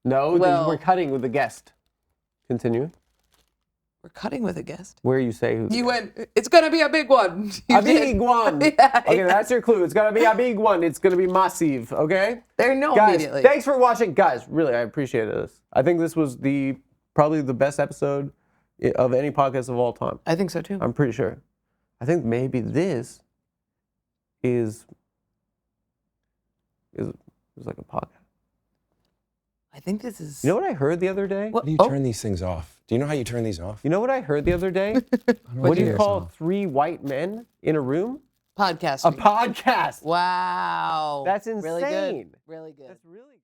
No, Well- we're cutting with the guest. Continue. We're cutting with a guest. Where you say who's You went, it's going to be a big one. You a did. big one. Yeah, Okay, yeah. that's your clue. It's gonna be a big one. It's gonna be massive. Okay. There, no, Guys, immediately. thanks for watching. Guys, really, I appreciate this. I think this was probably the best episode of any podcast of all time. I think so too. I'm pretty sure. I think maybe this is like a podcast. I think this is. You know what I heard the other day? What? How do you Oh. turn these things off? Do you know how you turn these off? You know what I heard the other day? What do you call 3 white men in a room? Podcast. A podcast. Wow. That's Really good. insane. Really good. That's really good.